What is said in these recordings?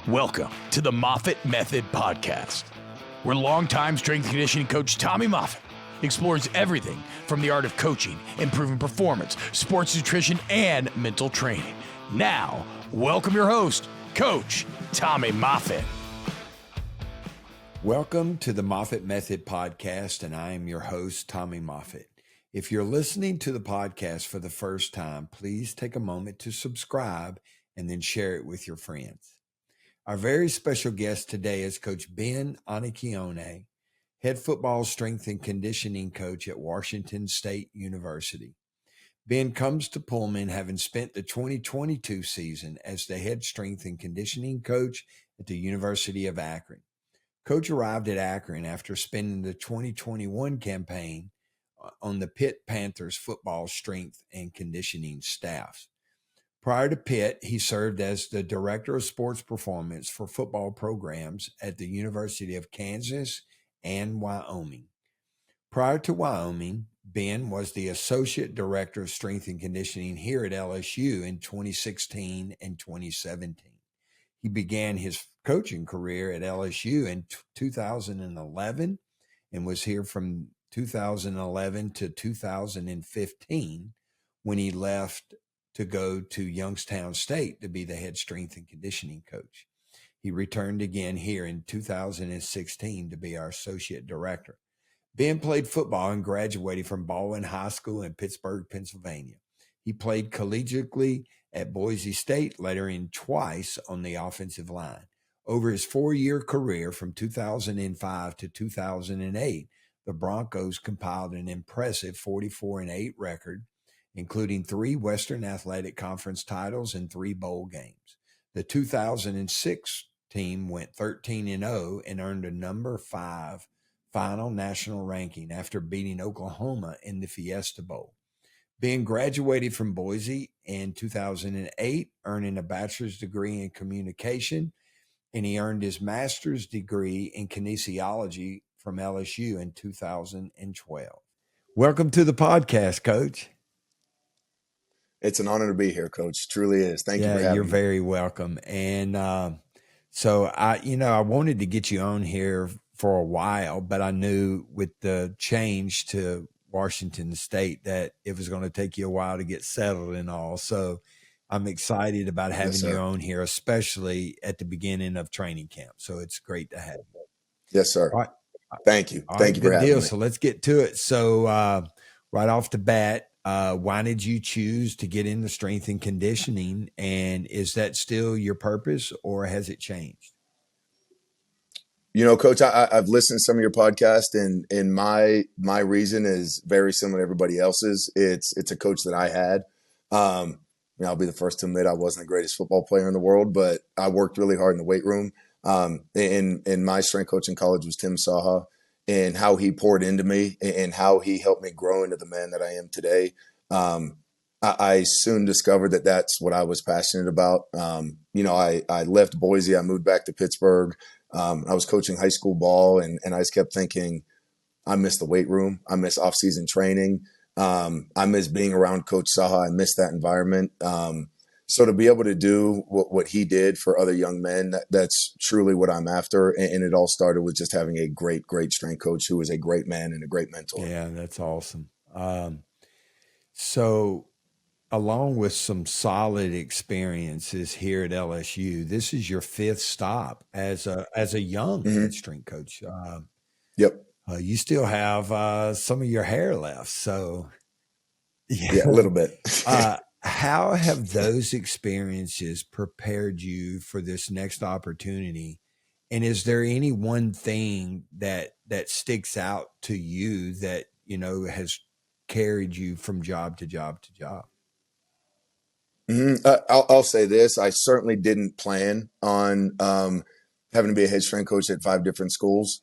Welcome to the Moffitt Method Podcast, where longtime strength and conditioning coach Tommy Moffitt explores everything from the art of coaching, improving performance, sports nutrition, and mental training. Now, welcome your host, Coach Tommy Moffitt. Welcome to the Moffitt Method Podcast, and I am your host, Tommy Moffitt. If you're listening to the podcast for the first time, please take a moment to subscribe and then share it with your friends. Our very special guest today is Coach Ben Iannacchione, head football strength and conditioning coach at Washington State University. Ben comes to Pullman having spent the 2022 season as the head strength and conditioning coach at the University of Akron. Coach arrived at Akron after spending the 2021 campaign on the Pitt Panthers football strength and conditioning staffs. Prior to Pitt, he served as the Director of Sports Performance for football programs at the University of Kansas and Wyoming. Prior to Wyoming, Ben was the Associate Director of Strength and Conditioning here at LSU in 2016 and 2017. He began his coaching career at LSU in 2011 and was here from 2011 to 2015 when he left to go to Youngstown State to be the head strength and conditioning coach. He returned again here in 2016 to be our associate director. Ben played football and graduated from Baldwin High School in Pittsburgh, Pennsylvania. He played collegiately at Boise State, lettering twice on the offensive line. Over his 4-year career from 2005 to 2008, the Broncos compiled an impressive 44-8 record, including 3 Western Athletic Conference titles and 3 bowl games. The 2006 team went 13-0 and earned a number 5 final national ranking after beating Oklahoma in the Fiesta Bowl. Ben graduated from Boise in 2008, earning a bachelor's degree in communication, and he earned his master's degree in kinesiology from LSU in 2012. Welcome to the podcast, Coach. It's an honor to be here, Coach. Truly is. Thank you for having me. You're very welcome. And so I wanted to get you on here for a while, but I knew with the change to Washington State that it was going to take you a while to get settled and all. So I'm excited about having you on here, especially at the beginning of training camp. So it's great to have you. Yes, sir. All right. Thank you. Thank you for having me. So let's get to it. So right off the bat, why did you choose to get into strength and conditioning? And is that still your purpose or has it changed? You know, Coach, I've listened to some of your podcasts, and my reason is very similar to everybody else's. It's a coach that I had. I'll be the first to admit I wasn't the greatest football player in the world, but I worked really hard in the weight room. And my strength coach in college was Tim Saha, and how he poured into me and how he helped me grow into the man that I am today. I soon discovered that that's what I was passionate about. I left Boise. I moved back to Pittsburgh. I was coaching high school ball, and I just kept thinking, I miss the weight room. I miss off-season training. I miss being around Coach Saha. I miss that environment. So to be able to do what he did for other young men, that's truly what I'm after. And it all started with just having a great, great strength coach who was a great man and a great mentor. Yeah, that's awesome. So along with some solid experiences here at LSU, this is your 5th stop as a young head strength coach. Yep. You still have some of your hair left. So yeah, a little bit. How have those experiences prepared you for this next opportunity? And is there any one thing that sticks out to you that, has carried you from job to job to job? Mm-hmm. I'll say this. I certainly didn't plan on having to be a head strength coach at 5 different schools.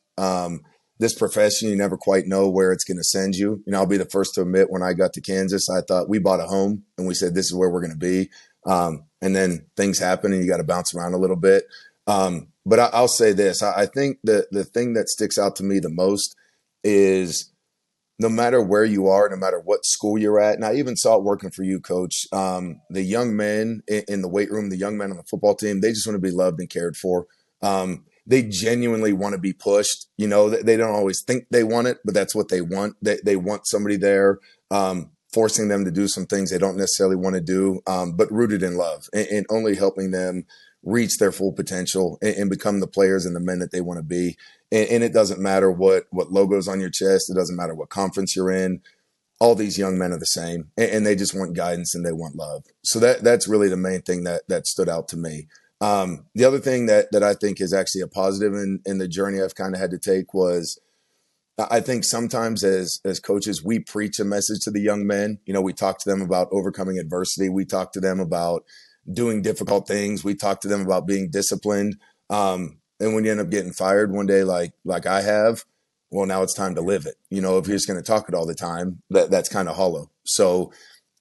This profession, you never quite know where it's going to send you. I'll be the first to admit when I got to Kansas, I thought we bought a home and we said, this is where we're going to be. And then things happen and you got to bounce around a little bit. But I'll say this. I think the thing that sticks out to me the most is no matter where you are, no matter what school you're at, and I even saw it working for you, Coach, the young men in the weight room, the young men on the football team, they just want to be loved and cared for. They genuinely want to be pushed. You know, they don't always think they want it, but that's what they want. They want somebody there, forcing them to do some things they don't necessarily want to do, but rooted in love and only helping them reach their full potential and become the players and the men that they want to be. And it doesn't matter what logo's on your chest. It doesn't matter what conference you're in. All these young men are the same, and they just want guidance and they want love. So that's really the main thing that stood out to me. The other thing that I think is actually a positive in the journey I've kind of had to take was, I think sometimes as coaches, we preach a message to the young men. You know, we talk to them about overcoming adversity. We talk to them about doing difficult things. We talk to them about being disciplined. And when you end up getting fired one day, like I have, well, now it's time to live it. You know, if you're just going to talk it all the time, that's kind of hollow. So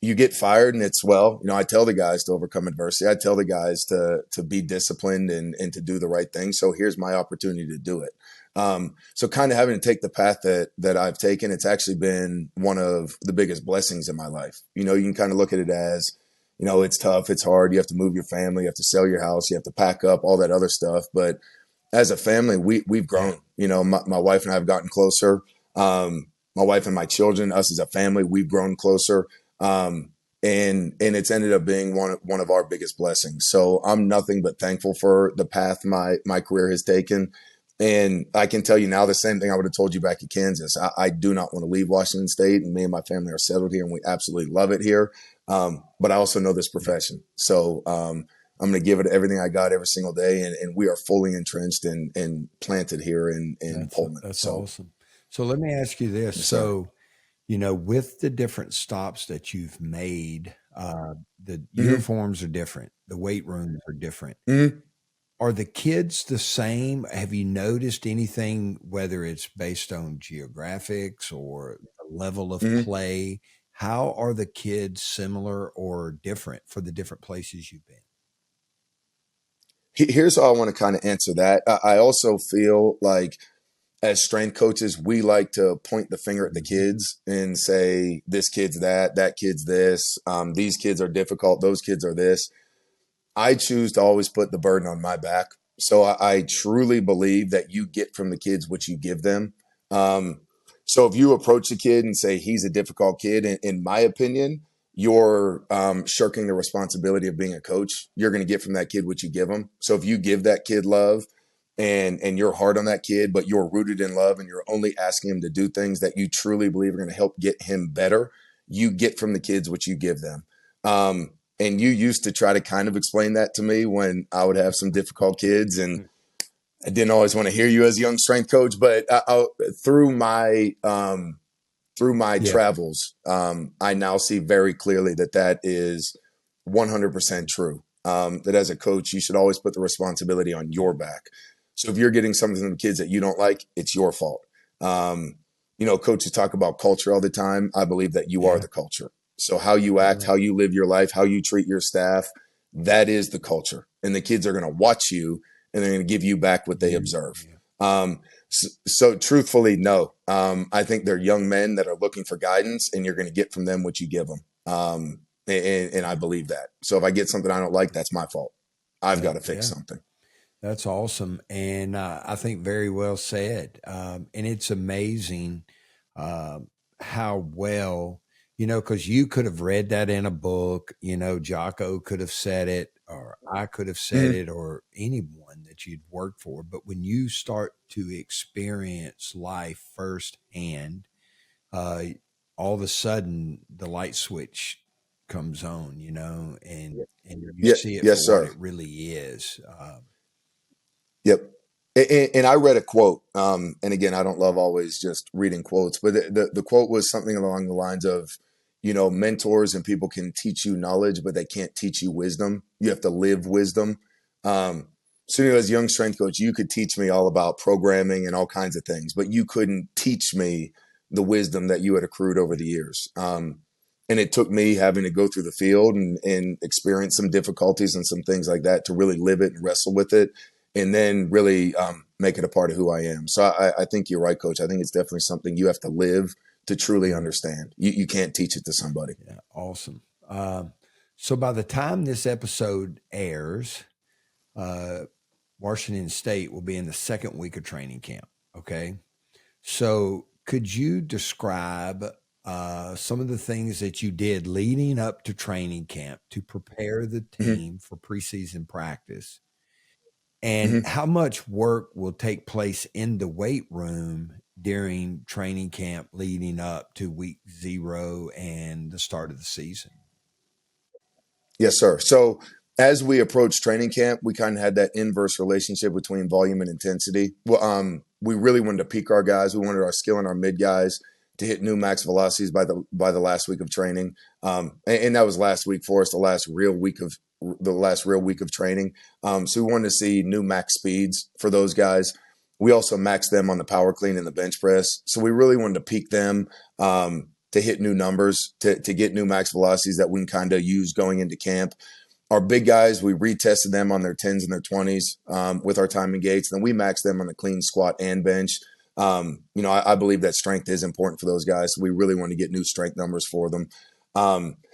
you get fired and it's, well, you know, I tell the guys to overcome adversity. I tell the guys to be disciplined and to do the right thing. So here's my opportunity to do it. So kind of having to take the path that I've taken, it's actually been one of the biggest blessings in my life. You know, you can kind of look at it as, you know, it's tough, it's hard. You have to move your family, you have to sell your house, you have to pack up, all that other stuff. But as a family, we've grown. You know, my wife and I have gotten closer. My wife and my children, us as a family, we've grown closer. And it's ended up being one of our biggest blessings. So I'm nothing but thankful for the path my career has taken. And I can tell you now the same thing I would have told you back in Kansas. I do not want to leave Washington State, and me and my family are settled here, and we absolutely love it here. But I also know this profession. So I'm going to give it everything I got every single day, and we are fully entrenched and planted here in Pullman. That's awesome. So let me ask you this. Yes, so, you know, with the different stops that you've made, the uniforms are different. The weight rooms are different. Mm-hmm. Are the kids the same? Have you noticed anything, whether it's based on geographics or the level of play? How are the kids similar or different for the different places you've been? Here's how I want to kind of answer that. I also feel like as strength coaches, we like to point the finger at the kids and say, this kid's that kid's this, these kids are difficult, those kids are this. I choose to always put the burden on my back. So I truly believe that you get from the kids what you give them. So if you approach a kid and say he's a difficult kid, in my opinion, you're shirking the responsibility of being a coach. You're going to get from that kid what you give them. So if you give that kid love and you're hard on that kid, but you're rooted in love and you're only asking him to do things that you truly believe are going to help get him better, you get from the kids what you give them. And you used to try to kind of explain that to me when I would have some difficult kids, and I didn't always want to hear you as a young strength coach, but through my travels, I now see very clearly that is 100% true. That as a coach, you should always put the responsibility on your back. So if you're getting something from the kids that you don't like, it's your fault. You know, coaches talk about culture all the time. I believe that you are the culture. So how you act, how you live your life, how you treat your staff, that is the culture. And the kids are going to watch you and they're going to give you back what they observe. So truthfully, no. I think they're young men that are looking for guidance, and you're going to get from them what you give them. And I believe that. So if I get something I don't like, that's my fault. I've got to fix something. That's awesome. And I think very well said. And it's amazing how well, you know, because you could have read that in a book, you know, Jocko could have said it, or I could have said it, or anyone that you'd worked for. But when you start to experience life firsthand, all of a sudden the light switch comes on, you know, and you see it for what it really is. Yep. And I read a quote, and again, I don't love always just reading quotes, but the quote was something along the lines of, you know, mentors and people can teach you knowledge, but they can't teach you wisdom. You have to live wisdom. So you know, as a young strength coach, you could teach me all about programming and all kinds of things, but you couldn't teach me the wisdom that you had accrued over the years. And it took me having to go through the field and experience some difficulties and some things like that to really live it and wrestle with it, and then really make it a part of who I am. So I think you're right, Coach. I think it's definitely something you have to live to truly understand. You can't teach it to somebody. Yeah, awesome. So by the time this episode airs, Washington State will be in the second week of training camp. Okay. So could you describe some of the things that you did leading up to training camp to prepare the team for preseason practice? And how much work will take place in the weight room during training camp leading up to week 0 and the start of the season? Yes, sir. So as we approached training camp, we kind of had that inverse relationship between volume and intensity. Well, we really wanted to peak our guys. We wanted our skill and our mid guys to hit new max velocities by the last week of training. And that was last week for us, the last real week of training. So we wanted to see new max speeds for those guys. We also maxed them on the power clean and the bench press. So we really wanted to peak them to hit new numbers, to get new max velocities that we can kind of use going into camp. Our big guys, we retested them on their 10s and their 20s with our timing gates. Then we maxed them on the clean, squat, and bench. I believe that strength is important for those guys. So we really want to get new strength numbers for them.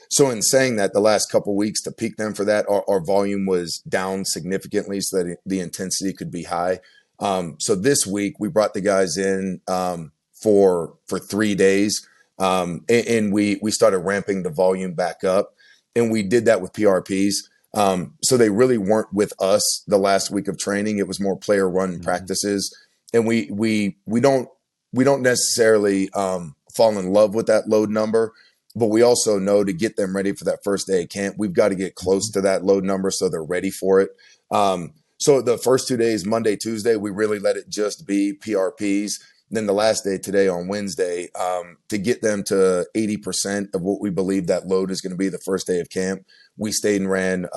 So in saying that, the last couple of weeks to peak them for that, our volume was down significantly so that the intensity could be high. So this week we brought the guys in for 3 days, and we started ramping the volume back up, and we did that with PRPs. So they really weren't with us the last week of training. It was more player run practices, and we don't necessarily fall in love with that load number. But we also know to get them ready for that first day of camp, we've got to get close to that load number so they're ready for it. So the first 2 days, Monday, Tuesday, we really let it just be PRPs. Then the last day today on Wednesday, to get them to 80% of what we believe that load is going to be the first day of camp, we stayed and ran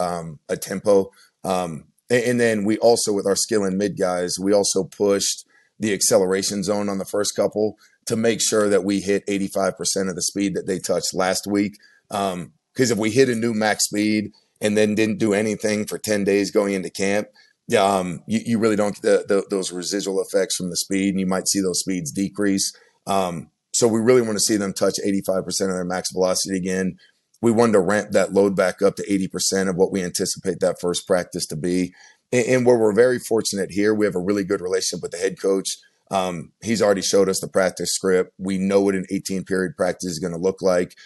a tempo. And then we also, with our skill and mid guys, we also pushed the acceleration zone on the first couple to make sure that we hit 85% of the speed that they touched last week. Because if we hit a new max speed and then didn't do anything for 10 days going into camp, you really don't get those residual effects from the speed, and you might see those speeds decrease. So we really want to see them touch 85% of their max velocity again. We wanted to ramp that load back up to 80% of what we anticipate that first practice to be. And where we're very fortunate here, we have a really good relationship with the head coach. He's already showed us the practice script. We know what an 18-period practice is going to look like.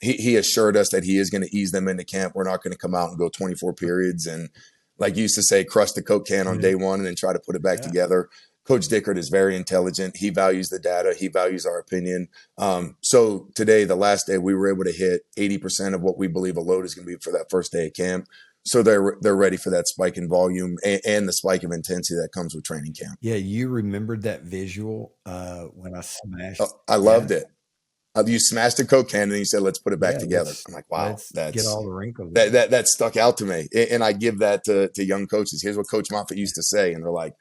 He assured us that he is going to ease them into camp. We're not going to come out and go 24 periods and, like you used to say, crush the Coke can on day one and then try to put it back together. Coach Dickert is very intelligent. He values the data. He values our opinion. So today, the last day, we were able to hit 80% of what we believe a load is going to be for that first day of camp. So they're ready for that spike in volume and the spike of intensity that comes with training camp. Yeah, you remembered that visual when I smashed. I loved it. You smashed a Coke can and you said, "Let's put it back together." I'm like, "Wow, that's get all the wrinkles." That stuck out to me, and I give that to young coaches. Here's what Coach Moffitt used to say, and they're like,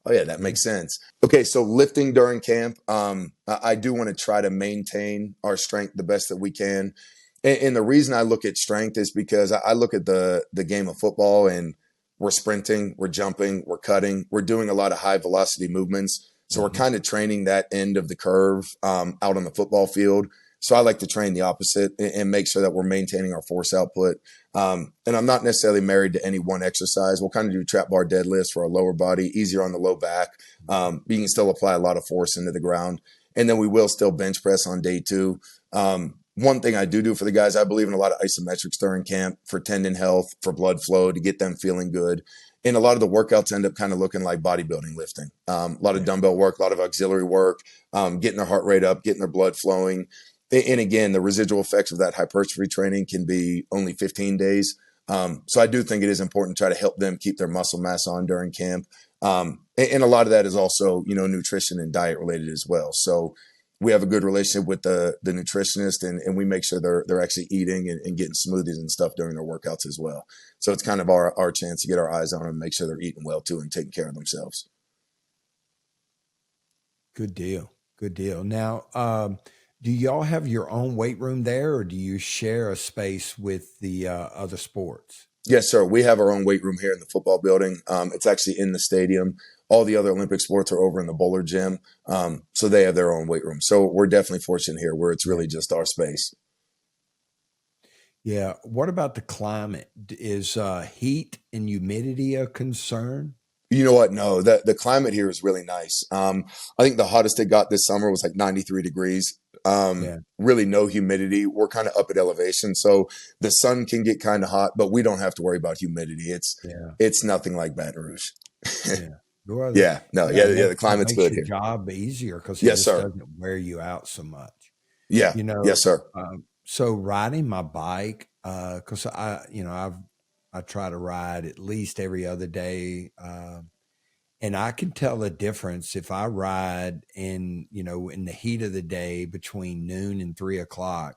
"Oh yeah, that makes sense." Okay, so lifting during camp, I do want to try to maintain our strength the best that we can. And the reason I look at strength is because I look at the game of football, and we're sprinting, we're jumping, we're cutting, we're doing a lot of high velocity movements. So we're kind of training that end of the curve out on the football field. So I like to train the opposite and make sure that we're maintaining our force output. And I'm not necessarily married to any one exercise. We'll kind of do trap bar deadlifts for our lower body, easier on the low back. You can still apply a lot of force into the ground. And then we will still bench press on day 2. One thing I do for the guys, I believe in a lot of isometrics during camp for tendon health, for blood flow, to get them feeling good. And a lot of the workouts end up kind of looking like bodybuilding lifting. A lot of dumbbell work, a lot of auxiliary work, getting their heart rate up, getting their blood flowing. And again, the residual effects of that hypertrophy training can be only 15 days. So I do think it is important to try to help them keep their muscle mass on during camp. And a lot of that is also, nutrition and diet related as well. So we have a good relationship with the nutritionist, and we make sure they're actually eating and getting smoothies and stuff during their workouts as well. So it's kind of our chance to get our eyes on them and make sure they're eating well too and taking care of themselves. Good deal. Good deal. Now, do y'all have your own weight room there, or do you share a space with the other sports? Yes, sir. We have our own weight room here in the football building. It's actually in the stadium. All the other Olympic sports are over in the bowler gym. So they have their own weight room. So we're definitely fortunate here where it's really just our space. Yeah. What about the climate? Is heat and humidity a concern? You know what? No, the climate here is really nice. I think the hottest it got this summer was like 93 degrees. Really no humidity. We're kind of up at elevation, so the sun can get kind of hot, but we don't have to worry about humidity. It's nothing like Baton Rouge. Well, The climate's that makes good your here. job easier because it Yes, just sir. doesn't wear you out so much. Yeah. You know, Yes, sir. so riding my bike, because I try to ride at least every other day, and I can tell the difference if I ride in the heat of the day between noon and 3:00.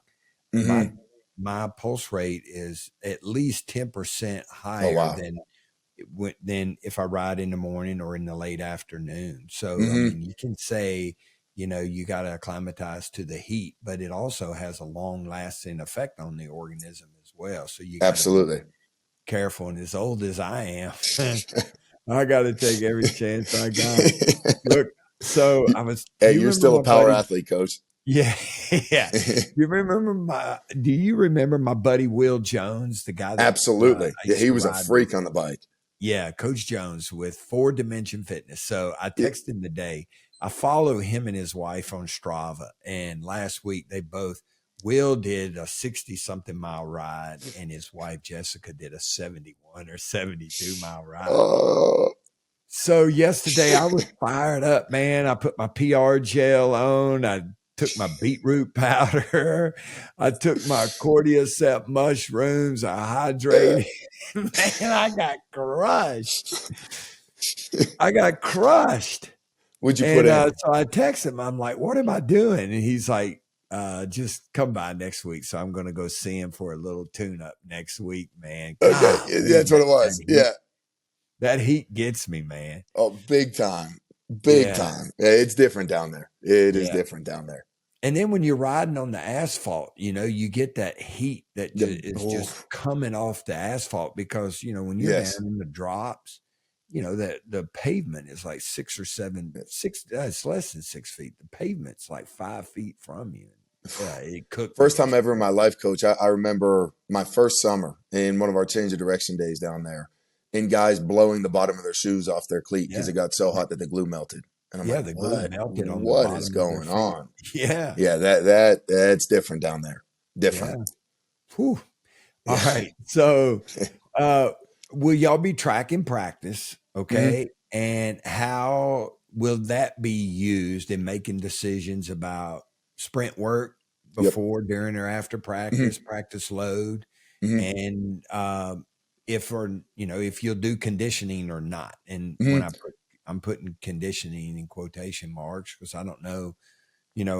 Mm-hmm. My pulse rate is at least 10% Oh, higher wow. than if I ride in the morning or in the late afternoon. So, I Mm-hmm. mean, you can say, you got to acclimatize to the heat, but it also has a long lasting effect on the organism as well. So you got to be Absolutely. careful. And as old as I am, I got to take every chance I got. Look, so Hey, you you're remember still my a power buddy? athlete, coach. Yeah. Yeah. Do you remember my buddy, Will Jones, the guy that Absolutely. I Yeah, used he to was a ride freak with? on the bike. Yeah, Coach Jones with 4 Dimension Fitness. So I Yeah. texted him today. I follow him and his wife on Strava. And last week Will did a 60-something mile ride and his wife Jessica did a 71 or 72-mile ride. Oh. So yesterday I was fired up, man. I put my PR gel on. I took my beetroot powder. I took my cordyceps mushrooms. I hydrated. Man, I got crushed. What'd you put And in? so I text him. I'm like, what am I doing? And he's like, just come by next week. So I'm going to go see him for a little tune up next week, man. Okay. Golly, That's what it was. Yeah. that heat gets me, man. Oh, big time. Big Yeah. time. Yeah, it's different down there. It is Yeah. different down there. And then when you're riding on the asphalt, you get that heat that is just coming off the asphalt because, when you're Yes. down in the drops, that the pavement is like 6 or 7, it's less than 6 feet. The pavement's like 5 feet from you. Yeah, it cooked. First time ever in my life, coach. I remember my first summer in one of our change of direction days down there and guys blowing the bottom of their shoes off their cleat because it got so hot that the glue melted. And I'm like, the glue melted on the what bottom is of their going feet. on? Yeah. Yeah, that's different down there. Different. Yeah. Whew. All right. So will y'all be tracking practice? Okay. Mm-hmm. And how will that be used in making decisions about sprint work before, during, or after practice, practice load, and if you'll do conditioning or not? And when I'm putting conditioning in quotation marks because I don't know,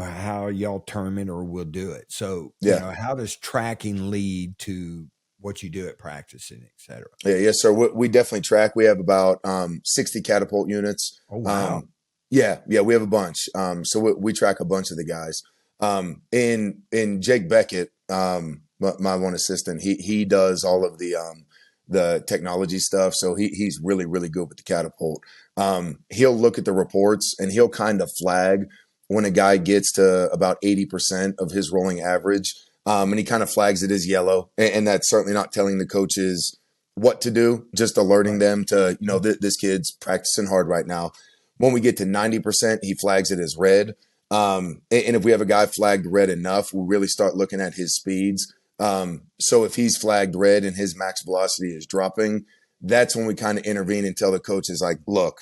how y'all term it or will do it. So, how does tracking lead to what you do at practice and et cetera? Yeah, yes, sir. We definitely track. We have about 60 catapult units. Oh, wow. Yeah, we have a bunch. So we track a bunch of the guys. In Jake Beckett, my one assistant, he does all of the technology stuff. So he's really, really good with the catapult. He'll look at the reports and he'll kind of flag when a guy gets to about 80% of his rolling average. And he kind of flags it as yellow. And that's certainly not telling the coaches what to do, just alerting them to, this kid's practicing hard right now. When we get to 90%, he flags it as red. And if we have a guy flagged red enough, we really start looking at his speeds. So if he's flagged red and his max velocity is dropping, that's when we kind of intervene and tell the coaches, like, look,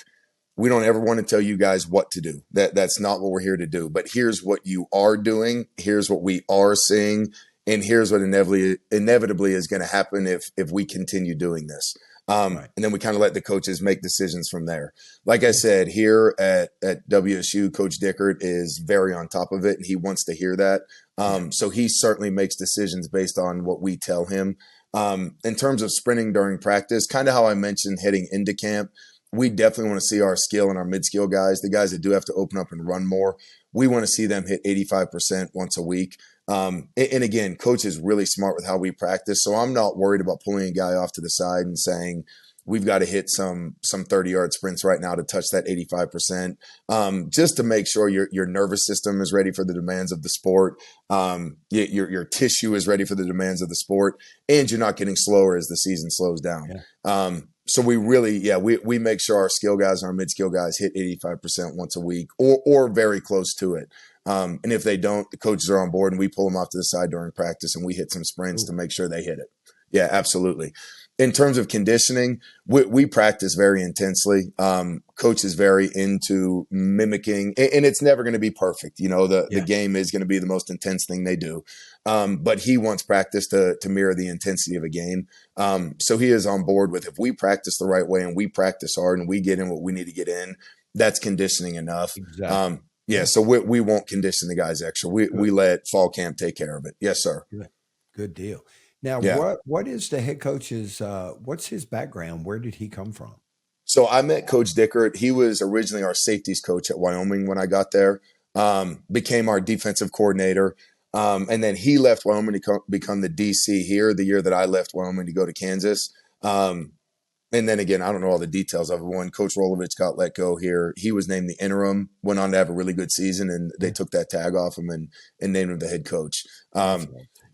we don't ever want to tell you guys what to do. That's not what we're here to do. But here's what you are doing. Here's what we are seeing. And here's what inevitably is going to happen if we continue doing this. And then we kind of let the coaches make decisions from there. Like I said, here at WSU, Coach Dickert is very on top of it, and he wants to hear that. So he certainly makes decisions based on what we tell him. In terms of sprinting during practice, kind of how I mentioned heading into camp, we definitely want to see our skill and our mid-skill guys, the guys that do have to open up and run more. We want to see them hit 85% once a week. And again, coach is really smart with how we practice. So I'm not worried about pulling a guy off to the side and saying, we've got to hit some 30-yard sprints right now to touch that 85%, just to make sure your nervous system is ready for the demands of the sport. Your tissue is ready for the demands of the sport, and you're not getting slower as the season slows down. Yeah. So we really, we make sure our skill guys and our mid-skill guys hit 85% once a week or very close to it. And if they don't, the coaches are on board and we pull them off to the side during practice and we hit some sprints to make sure they hit it. Yeah, absolutely. In terms of conditioning, we practice very intensely. Coach is very into mimicking, and it's never going to be perfect. The game is going to be the most intense thing they do. But he wants practice to mirror the intensity of a game. So he is on board with, if we practice the right way and we practice hard and we get in what we need to get in, that's conditioning enough. Exactly. So we won't condition the guys extra. We let fall camp take care of it. Yes, sir. Good deal. Now, what is the head coach's, what's his background? Where did he come from? So I met Coach Dickert. He was originally our safeties coach at Wyoming when I got there, became our defensive coordinator. And then he left Wyoming to become the DC here the year that I left Wyoming to go to Kansas. And then again, I don't know all the details of it. When Coach Rolovich got let go here, he was named the interim, went on to have a really good season, and they took that tag off him and named him the head coach.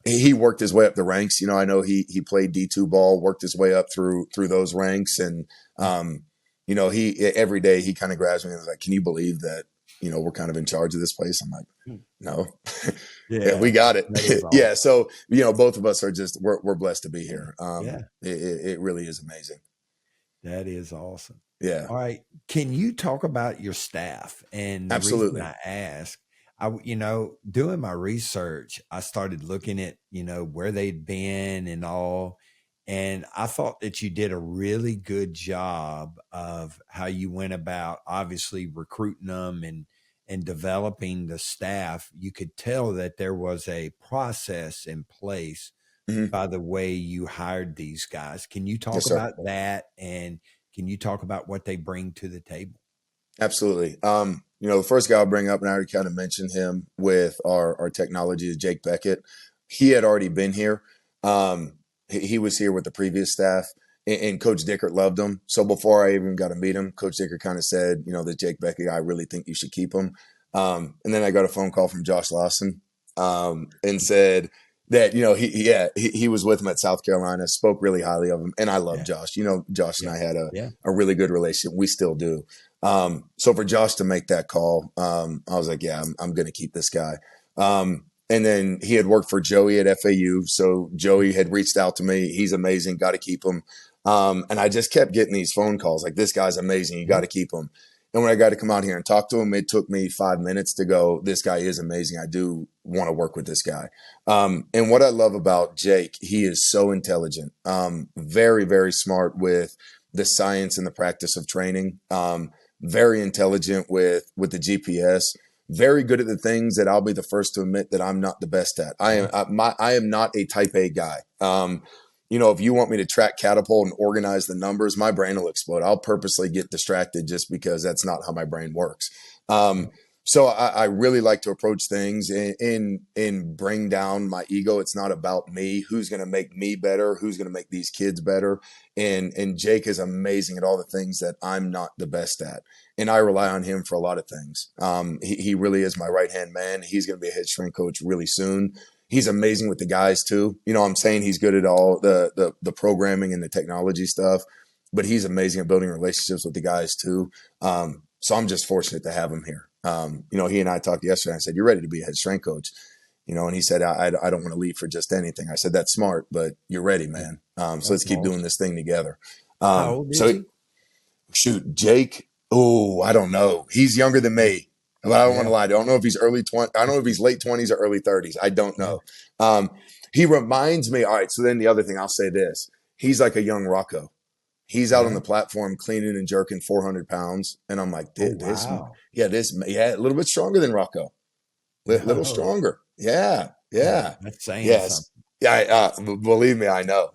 He worked his way up the ranks. I know he played D2 ball, worked his way up through those ranks. And, he every day he kind of grabs me and was like, can you believe that, we're kind of in charge of this place? I'm like, no, we got it. Awesome. Yeah. So, both of us are we're blessed to be here. It really is amazing. That is awesome. Yeah. All right. Can you talk about your staff? And the Absolutely. reason I ask, doing my research, I started looking at, where they'd been and all. And I thought that you did a really good job of how you went about obviously recruiting them and developing the staff. You could tell that there was a process in place by the way you hired these guys. Can you talk about that? And can you talk about what they bring to the table? Absolutely. The first guy I'll bring up, and I already kind of mentioned him with our technology, is Jake Dickert. He had already been here. He was here with the previous staff, and Coach Dickert loved him. So before I even got to meet him, Coach Dickert kind of said, the Jake Dickert, I really think you should keep him. And then I got a phone call from Josh Lawson and said that, he was with him at South Carolina, spoke really highly of him. And I love Josh. Josh and I had a really good relationship. We still do. So for Josh to make that call, I was like, I'm going to keep this guy. And then he had worked for Joey at FAU. So Joey had reached out to me. He's amazing. Got to keep him. And I just kept getting these phone calls like, this guy's amazing. You got to keep him. And when I got to come out here and talk to him, it took me 5 minutes to go, this guy is amazing. I do want to work with this guy. And what I love about Jake, he is so intelligent, very, very smart with the science and the practice of training, very intelligent with the GPS, very good at the things that I'll be the first to admit that I'm not the best at. I am not a type A guy. If you want me to track catapult and organize the numbers, my brain will explode. I'll purposely get distracted just because that's not how my brain works. So I really like to approach things and bring down my ego. It's not about me. Who's going to make me better? Who's going to make these kids better? And Jake is amazing at all the things that I'm not the best at. And I rely on him for a lot of things. He really is my right-hand man. He's going to be a head strength coach really soon. He's amazing with the guys too. I'm saying he's good at all the programming and the technology stuff, but he's amazing at building relationships with the guys too. So I'm just fortunate to have him here. He and I talked yesterday. I said, "You're ready to be a head strength coach," and he said, I don't want to leave for just anything. I said, "That's smart, but you're ready, man. So let's keep doing this thing together." How old is he? Shoot, Jake. Oh, I don't know. He's younger than me. But I don't want to lie. I don't know if he's early 20s. I don't know if he's late 20s or early 30s. I don't know. He reminds me. All right. So then the other thing, I'll say this. He's like a young Rocco. He's out on the platform cleaning and jerking 400 pounds. And I'm like, a little bit stronger than Rocco. Little stronger. Yeah. That's saying something. Yeah. Believe me, I know.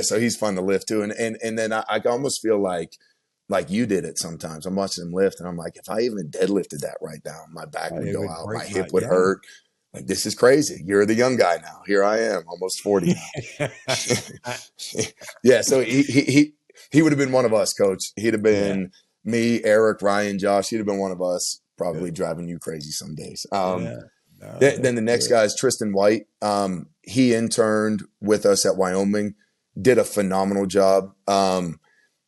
So he's fun to lift too. And then I almost feel like you did it sometimes. I'm watching him lift and I'm like, if I even deadlifted that right now, my back would go out, my hip would hurt. Like, this is crazy. You're the young guy now. Here I am, almost 40 now. Yeah. So he would have been one of us, Coach. He'd have been me, Eric, Ryan, Josh. He'd have been one of us, probably driving you crazy some days. Then the next guy is Tristan White. He interned with us at Wyoming, did a phenomenal job.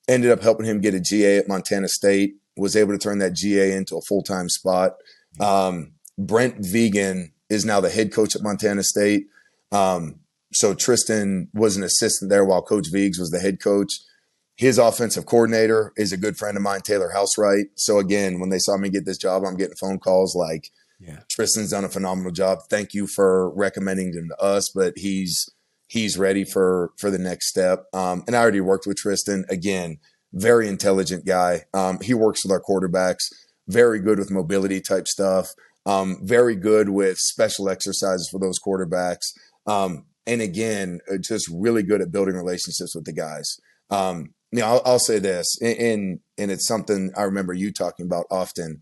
Ended up helping him get a GA at Montana State, was able to turn that GA into a full-time spot. Brent Vegan is now the head coach at Montana State. So Tristan was an assistant there while Coach Viggs was the head coach. His offensive coordinator is a good friend of mine, Taylor Housewright. So again, when they saw me get this job, I'm getting phone calls like, Tristan's done a phenomenal job. Thank you for recommending him to us, but he's ready for the next step. And I already worked with Tristan. Again, very intelligent guy. He works with our quarterbacks, very good with mobility type stuff. Very good with special exercises for those quarterbacks. And again, just really good at building relationships with the guys. I'll say this, and it's something I remember you talking about often.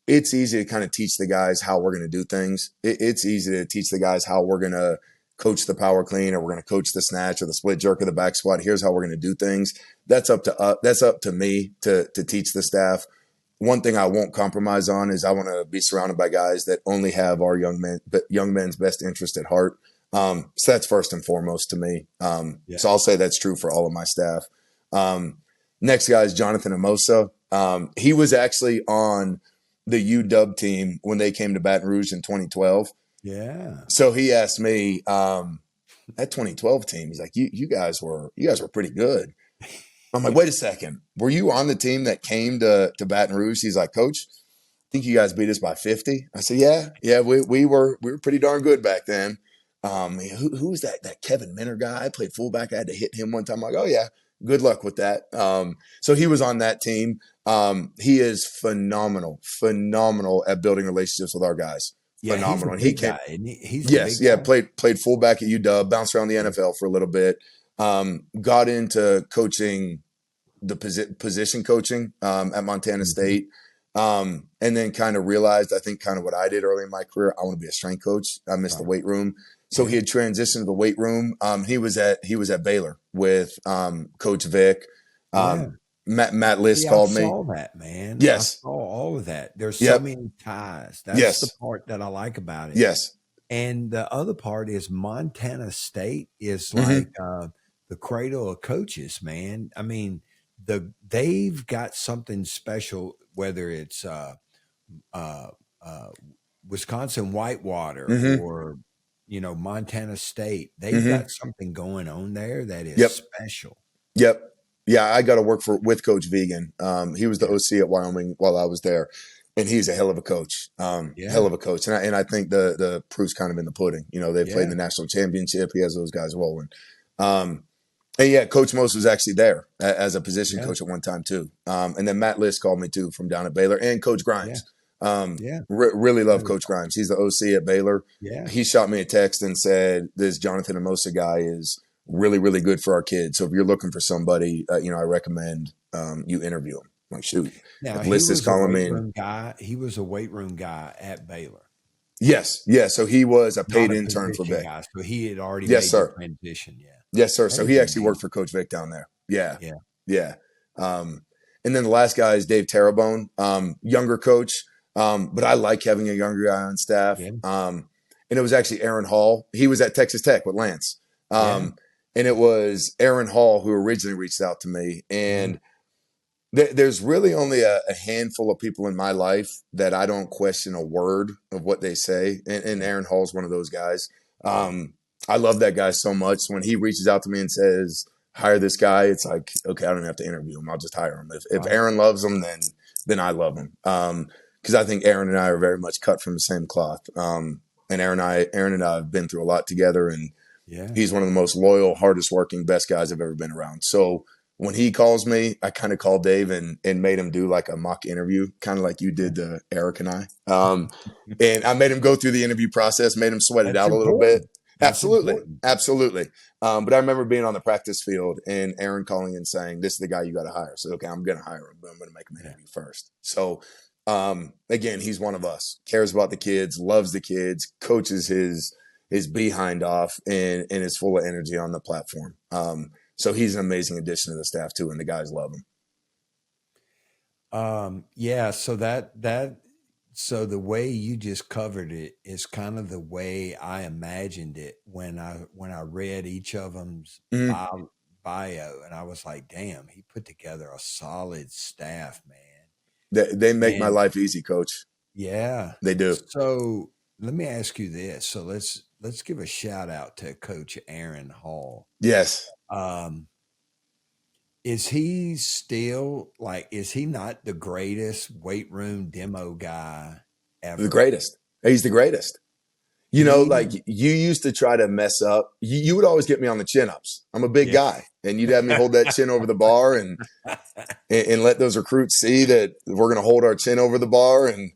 It's easy to kind of teach the guys how we're going to do things. It's easy to teach the guys how we're going to coach the power clean, or we're going to coach the snatch or the split jerk or the back squat. Here's how we're going to do things. That's up to me to teach the staff. One thing I won't compromise on is I want to be surrounded by guys that only have our young men's best interest at heart. So that's first and foremost to me. So I'll say that's true for all of my staff. Next guy is Jonathan Amosa. He was actually on the UW team when they came to Baton Rouge in 2012. Yeah. So he asked me, that 2012 team, he's like, you guys were pretty good. I'm like, wait a second. Were you on the team that came to Baton Rouge? He's like, Coach, I think you guys beat us by 50. I said, yeah, we were pretty darn good back then. Who was that Kevin Minner guy? I played fullback. I had to hit him one time. I'm like, oh yeah, good luck with that. So he was on that team. He is phenomenal at building relationships with our guys. Yeah, phenomenal. He's a big guy. Played fullback at UW, bounced around the NFL for a little bit. Got into coaching, the position coaching at Montana State. And then kind of realized, I think kind of what I did early in my career, I want to be a strength coach. I missed the weight room. So he had transitioned to the weight room. He was at Baylor with Coach Vic. Matt List called me. I saw that, man. Yes. I saw all of that. There's so many ties. That's the part that I like about it. Yes. And the other part is Montana State is like the cradle of coaches, man. I mean, they've got something special, whether it's Wisconsin Whitewater or Montana State. They've got something going on there that is special. Yep. Yeah, I got to work with Coach Vegan. He was the OC at Wyoming while I was there, and he's a hell of a coach. Hell of a coach. And I think the proof's kind of in the pudding. They played in the national championship. He has those guys rolling. And Coach Most was actually there as a position coach at one time too. And then Matt List called me too from down at Baylor, and Coach Grimes. Really love Coach Grimes. He's the OC at Baylor. Yeah. He shot me a text and said, this Jonathan Amosa guy is really, really good for our kids. So if you're looking for somebody, I recommend you interview him. I'm like, shoot. Now, List is calling me. He was a weight room guy at Baylor. Yes. Yeah. So he was a paid intern for Vic. So he had already made the transition. Yeah. Yes, sir. So he actually worked for Coach Vic down there. Yeah. And then the last guy is Dave Terrebonne, younger coach. But I like having a younger guy on staff. Yeah. And it was actually Aaron Hall. He was at Texas Tech with Lance. And it was Aaron Hall who originally reached out to me. And there's really only a handful of people in my life that I don't question a word of what they say. And Aaron Hall's one of those guys. I love that guy so much. When he reaches out to me and says, hire this guy, it's like, okay, I don't have to interview him. I'll just hire him. If Aaron loves him, then I love him. Because I think Aaron and I are very much cut from the same cloth. And Aaron and I have been through a lot together, and he's one of the most loyal, hardest working, best guys I've ever been around. So when he calls me, I kind of called Dave and made him do like a mock interview, kind of like you did to Eric and I. And I made him go through the interview process, made him sweat it out a little bit. Absolutely. But I remember being on the practice field and Aaron calling and saying, this is the guy you got to hire. So, okay, I'm going to hire him, but I'm going to make him interview first. So Again, he's one of us, cares about the kids, loves the kids, coaches his behind off, and is full of energy on the platform. So he's an amazing addition to the staff too, and the guys love him. Yeah. So so the way you just covered it is kind of the way I imagined it when I read each of them's bio, and I was like, damn, he put together a solid staff, man. They make my life easy, Coach. Yeah, they do. So let me ask you this. So let's give a shout out to Coach Aaron Hall. Yes. Is he still is he not the greatest weight room demo guy ever? The greatest. He's the greatest. You know, you used to try to mess up. You would always get me on the chin ups. I'm a big guy, and you'd have me hold that chin over the bar and let those recruits see that we're going to hold our chin over the bar. And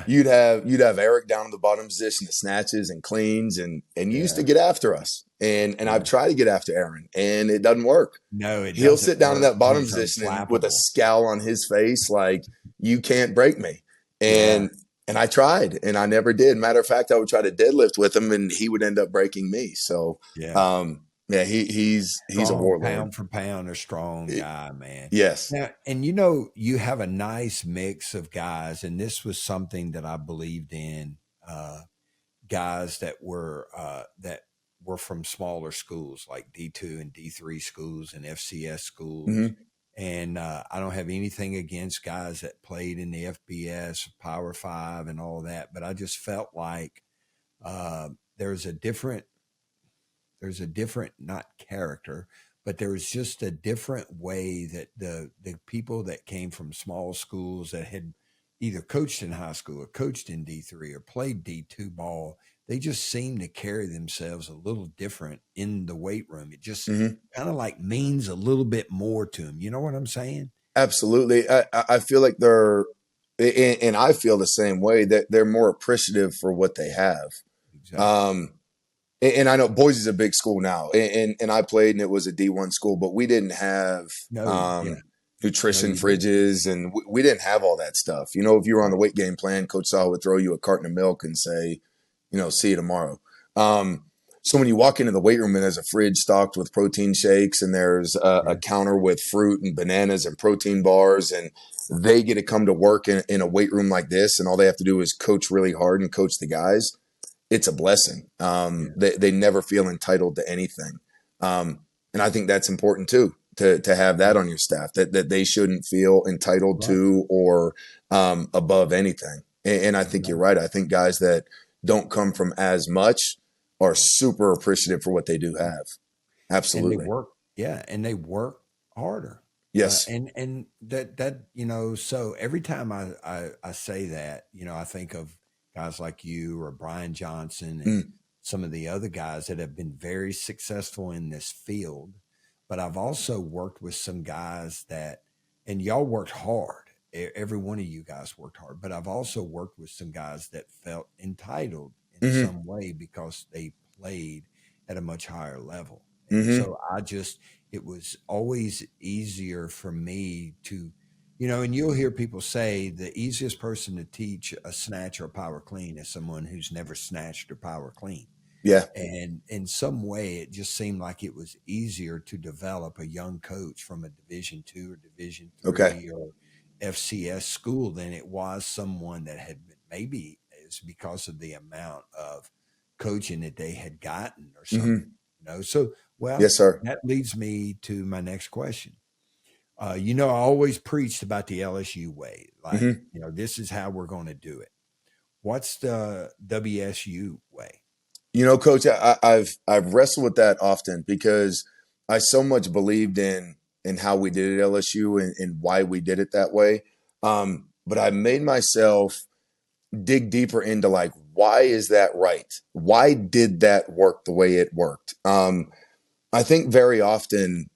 you'd have Eric down in the bottom position that snatches and cleans, and you used to get after us. And I've tried to get after Aaron, and it doesn't work. No, he'll sit down in that bottom position with a scowl on his face, like you can't break me. And I tried, and I never did. Matter of fact, I would try to deadlift with him, and he would end up breaking me. So, he's a warlord. Pound for pound, a strong guy, man. Yes. Now, and you have a nice mix of guys, and this was something that I believed in. Guys that were from smaller schools like D2 and D3 schools and FCS schools. Mm-hmm. And I don't have anything against guys that played in the FBS, Power 5 and all that, but I just felt like there's a different, not character, but there was just a different way that the people that came from small schools that had either coached in high school or coached in D3 or played D2 ball, they just seem to carry themselves a little different in the weight room. It just kind of means a little bit more to them. You know what I'm saying? Absolutely. I feel like and I feel the same way, that they're more appreciative for what they have. Exactly. And I know Boise's a big school now, and I played, and it was a D1 school, but we didn't have nutrition fridges, and we didn't have all that stuff. You know, if you were on the weight gain plan, Coach Saul would throw you a carton of milk and say, see you tomorrow. So when you walk into the weight room and there's a fridge stocked with protein shakes, and there's a counter with fruit and bananas and protein bars, and they get to come to work in a weight room like this, and all they have to do is coach really hard and coach the guys, it's a blessing. They never feel entitled to anything. And I think that's important too, to have that on your staff, that they shouldn't feel entitled to or above anything. And I think you're right. I think guys that don't come from as much are super appreciative for what they do have. Absolutely. And they work. Yeah. And they work harder. Yes. And that, so every time I say that, I think of guys like you or Brian Johnson and some of the other guys that have been very successful in this field. But I've also worked with some guys and y'all worked hard. Every one of you guys worked hard, but I've also worked with some guys that felt entitled in some way because they played at a much higher level. And so it was always easier for me to, and you'll hear people say the easiest person to teach a snatch or power clean is someone who's never snatched or power clean. Yeah. And in some way, it just seemed like it was easier to develop a young coach from a Division II or Division III or FCS school than it was someone that had been, maybe it's because of the amount of coaching that they had gotten or something, So, yes, sir. That leads me to my next question. I always preached about the LSU way. This is how we're going to do it. What's the WSU way? Coach, I've wrestled with that often because I so much believed in how we did it at LSU and why we did it that way. But I made myself dig deeper into why is that right? Why did that work the way it worked? I think very often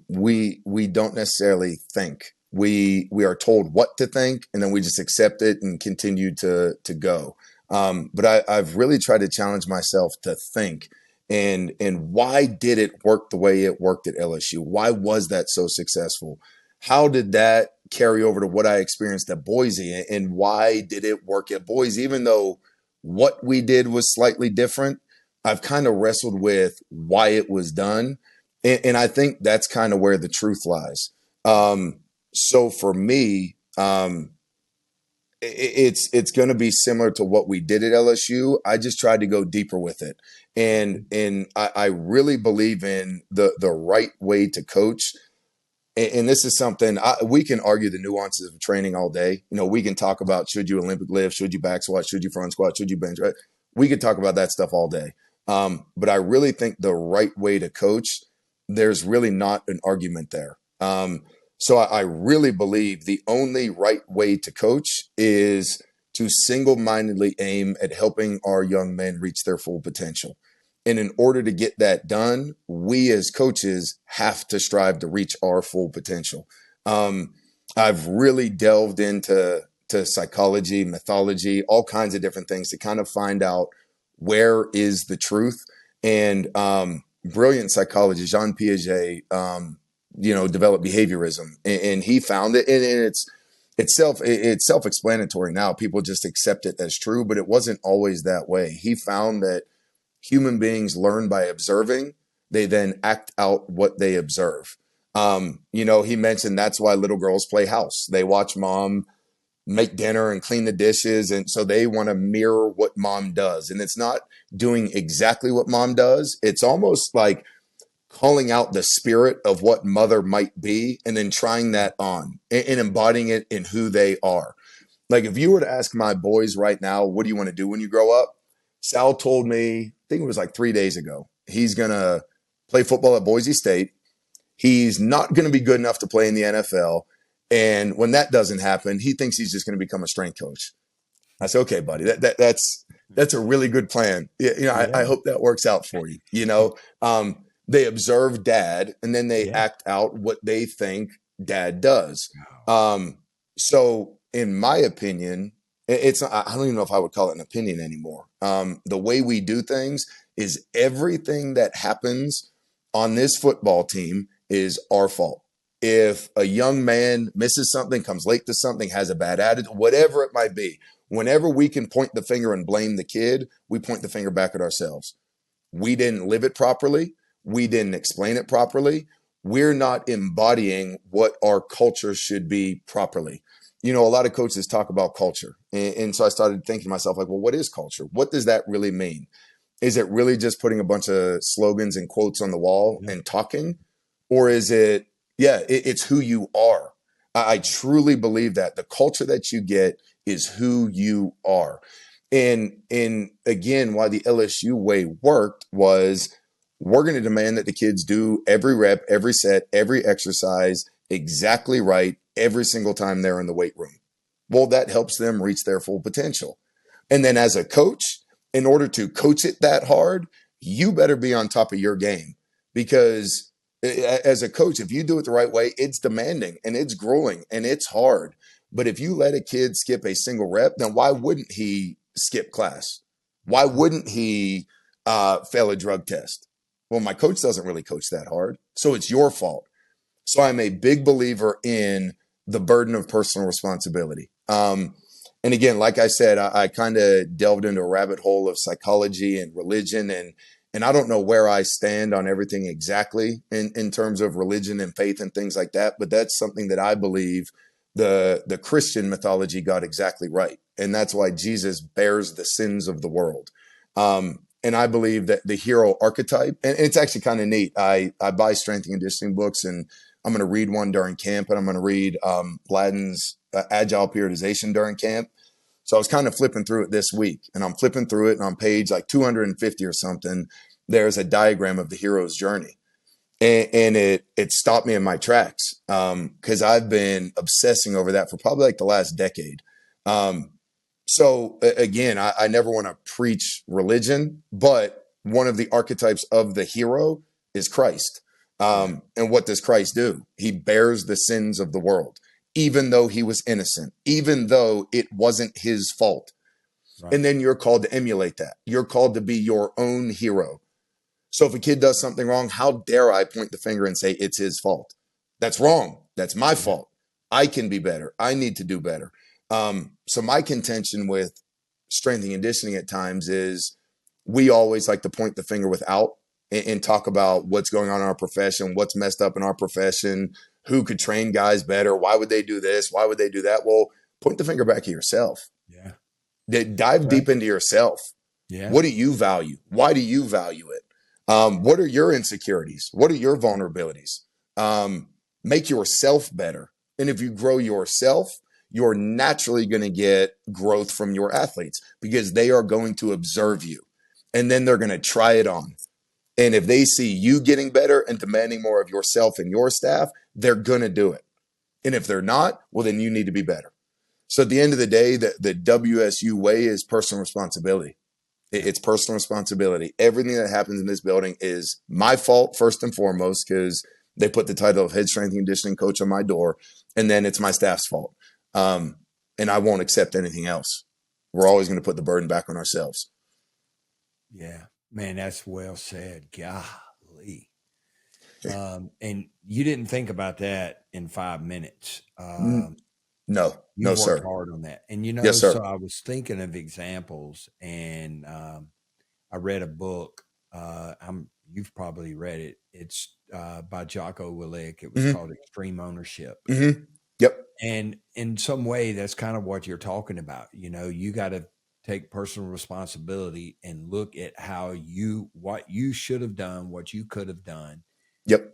we don't necessarily think. We are told what to think, and then we just accept it and continue to go. But I've really tried to challenge myself to think. And why did it work the way it worked at LSU? Why was that so successful? How did that carry over to what I experienced at Boise, and why did it work at Boise? Even though what we did was slightly different, I've kind of wrestled with why it was done. And I think that's kind of where the truth lies. So for me, it's going to be similar to what we did at LSU. I just tried to go deeper with it. And I really believe in the right way to coach. And this is something we can argue the nuances of training all day. You know, we can talk about, should you Olympic lift, should you back squat, should you front squat, should you bench, right? We could talk about that stuff all day. But I really think the right way to coach, there's really not an argument there. So I really believe the only right way to coach is to single-mindedly aim at helping our young men reach their full potential. And in order to get that done, we as coaches have to strive to reach our full potential. I've really delved into psychology, mythology, all kinds of different things to kind of find out where is the truth. And brilliant psychologist Jean Piaget, developed behaviorism, and he found it, and it's self-explanatory now. People just accept it as true, but it wasn't always that way. He found that human beings learn by observing. They then act out what they observe. He mentioned that's why little girls play house. They watch mom make dinner and clean the dishes, and so they want to mirror what mom does. And it's not doing exactly what mom does. It's almost like calling out the spirit of what mother might be and then trying that on and embodying it in who they are. Like if you were to ask my boys right now, what do you want to do when you grow up? Sal told me, I think it was like 3 days ago, he's going to play football at Boise State. He's not going to be good enough to play in the NFL. And when that doesn't happen, he thinks he's just going to become a strength coach. I said, okay, buddy, that's a really good plan. I hope that works out for you. They observe dad and then they act out what they think dad does. So in my opinion, I don't even know if I would call it an opinion anymore. The way we do things is everything that happens on this football team is our fault. If a young man misses something, comes late to something, has a bad attitude, whatever it might be, whenever we can point the finger and blame the kid, we point the finger back at ourselves. We didn't live it properly. We didn't explain it properly. We're not embodying what our culture should be properly. A lot of coaches talk about culture. And so I started thinking to myself, like, well, what is culture? What does that really mean? Is it really just putting a bunch of slogans and quotes on the wall and talking? Or is it, it's who you are. I truly believe that the culture that you get is who you are. And again, why the LSU way worked was we're going to demand that the kids do every rep, every set, every exercise exactly right every single time they're in the weight room. Well, that helps them reach their full potential. And then as a coach, in order to coach it that hard, you better be on top of your game, because as a coach, if you do it the right way, it's demanding and it's grueling and it's hard. But if you let a kid skip a single rep, then why wouldn't he skip class? Why wouldn't he fail a drug test? Well, my coach doesn't really coach that hard, so it's your fault. So I'm a big believer in the burden of personal responsibility. And again, like I said, I kind of delved into a rabbit hole of psychology and religion, and I don't know where I stand on everything exactly in terms of religion and faith and things like that, but that's something that I believe the Christian mythology got exactly right. And that's why Jesus bears the sins of the world. And I believe that the hero archetype, and it's actually kind of neat. I buy strength and conditioning books, and I'm going to read one during camp, and I'm going to read Bladden's Agile Periodization during camp. So I was kind of flipping through it this week, and I'm flipping through it, and on page like 250 or something, there's a diagram of the hero's journey. And it stopped me in my tracks because I've been obsessing over that for probably like the last decade. So again, I never want to preach religion, but one of the archetypes of the hero is Christ. And what does Christ do? He bears the sins of the world, even though he was innocent, even though it wasn't his fault. Right. And then you're called to emulate that. You're called to be your own hero. So if a kid does something wrong, how dare I point the finger and say it's his fault? That's wrong. That's my fault. I can be better. I need to do better. So my contention with strength and conditioning at times is we always like to point the finger without and talk about what's going on in our profession, what's messed up in our profession, who could train guys better, why would they do this, why would they do that? Well, point the finger back at yourself. Yeah. Dive deep into yourself. Yeah. What do you value? Why do you value it? What are your insecurities? What are your vulnerabilities? Make yourself better. And if you grow yourself, you're naturally going to get growth from your athletes because they are going to observe you and then they're going to try it on. And if they see you getting better and demanding more of yourself and your staff, they're going to do it. And if they're not, well, then you need to be better. So at the end of the day, the WSU way is personal responsibility. It's personal responsibility. Everything that happens in this building is my fault, first and foremost, because they put the title of head strength and conditioning coach on my door, and then it's my staff's fault. And I won't accept anything else. We're always going to put the burden back on ourselves. Yeah, man, that's well said. Golly. And you didn't think about that in 5 minutes. No, sir. Hard on that. And, yes, sir. So I was thinking of examples, and I read a book. You've probably read it. It's by Jocko Willink. It was called Extreme Ownership. Yep. And in some way, that's kind of what you're talking about. You got to take personal responsibility and look at what you should have done, what you could have done. Yep.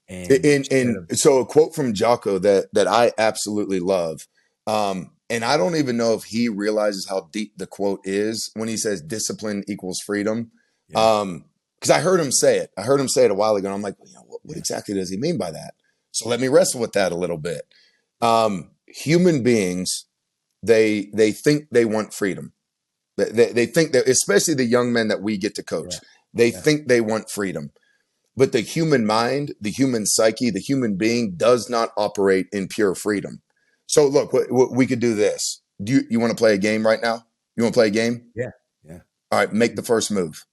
And so a quote from Jocko that I absolutely love. And I don't even know if he realizes how deep the quote is when he says discipline equals freedom. Yeah. Because I heard him say it. I heard him say it a while ago. And I'm like, what exactly does he mean by that? So let me wrestle with that a little bit. Human beings, they think they want freedom. They think that, especially the young men that we get to coach, they think they want freedom. But the human mind, the human psyche, the human being does not operate in pure freedom. So look, we could do this. You want to play a game right now? You want to play a game? Yeah. All right, make the first move.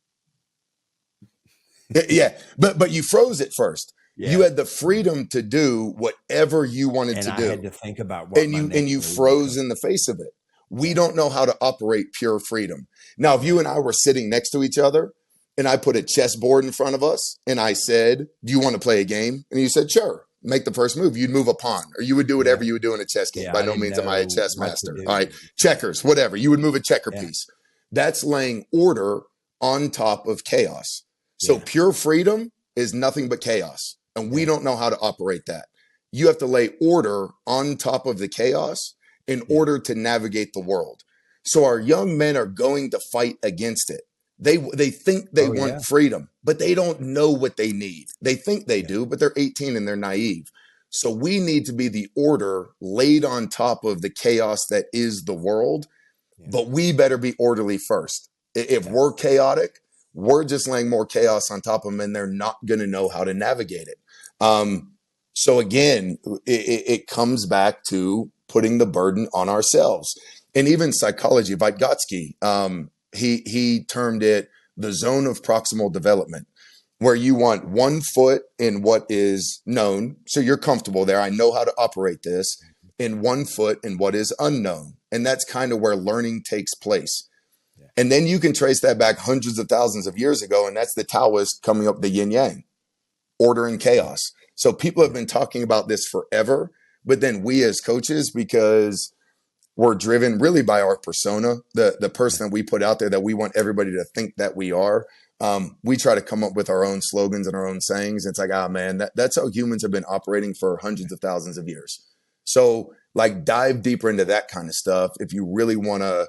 Yeah, but you froze it first. Yeah. You had the freedom to do whatever you wanted to do. I had to think about what and you froze in the face of it. We don't know how to operate pure freedom. Now, if you and I were sitting next to each other and I put a chessboard in front of us and I said, do you want to play a game? And you said, sure, make the first move. You'd move a pawn or you would do whatever you would do in a chess game. By no means am I a chess master. All right, checkers, whatever. You would move a checker piece. That's laying order on top of chaos. So pure freedom is nothing but chaos. And we don't know how to operate that. You have to lay order on top of the chaos in order to navigate the world. So our young men are going to fight against it. They think they want freedom, but they don't know what they need. They think they do, but they're 18 and they're naive. So we need to be the order laid on top of the chaos that is the world, but we better be orderly first. If we're chaotic, we're just laying more chaos on top of them and they're not going to know how to navigate it. So again, it comes back to putting the burden on ourselves. And even psychology, Vygotsky, he termed it the zone of proximal development, where you want 1 foot in what is known. So you're comfortable there. I know how to operate this. And 1 foot in what is unknown. And that's kind of where learning takes place. And then you can trace that back hundreds of thousands of years ago. And that's the Taoists coming up with the yin yang, order and chaos. So people have been talking about this forever. But then we as coaches, because we're driven really by our persona, the person that we put out there that we want everybody to think that we are, we try to come up with our own slogans and our own sayings. It's like, man, that's how humans have been operating for hundreds of thousands of years. So like dive deeper into that kind of stuff if you really want to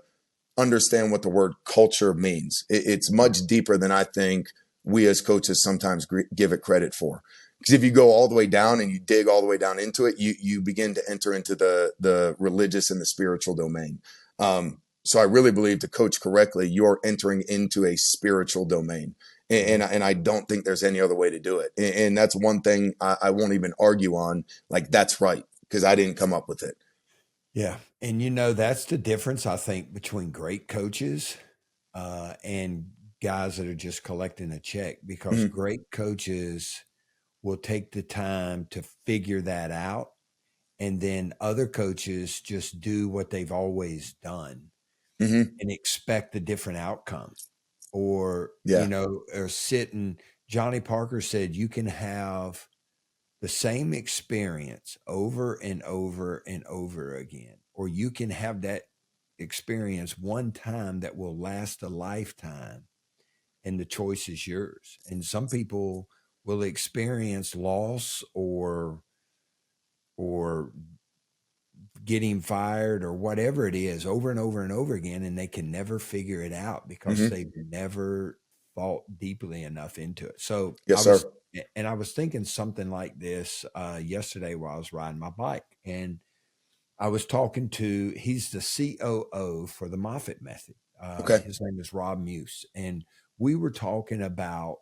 understand what the word culture means. It's much deeper than I think we as coaches sometimes give it credit for. Because if you go all the way down and you dig all the way down into it, you begin to enter into the religious and the spiritual domain. So I really believe to coach correctly, you're entering into a spiritual domain. And I don't think there's any other way to do it. And that's one thing I won't even argue on. Like, that's right, because I didn't come up with it. Yeah. And, that's the difference, I think, between great coaches and guys that are just collecting a check, because great coaches will take the time to figure that out And then other coaches just do what they've always done Mm-hmm. and expect a different outcome, or, Yeah. or sit and Johnny Parker said, you can have the same experience over and over and over again, or you can have that experience one time that will last a lifetime, and the choice is yours. And some people will experience loss or getting fired or whatever it is over and over and over again, and they can never figure it out because Mm-hmm. they've never thought deeply enough into it. So Yes, sir. I was thinking something like this yesterday while I was riding my bike, and I was talking to, he's the COO for the Moffitt method. Okay. His name is Rob Muse. And we were talking about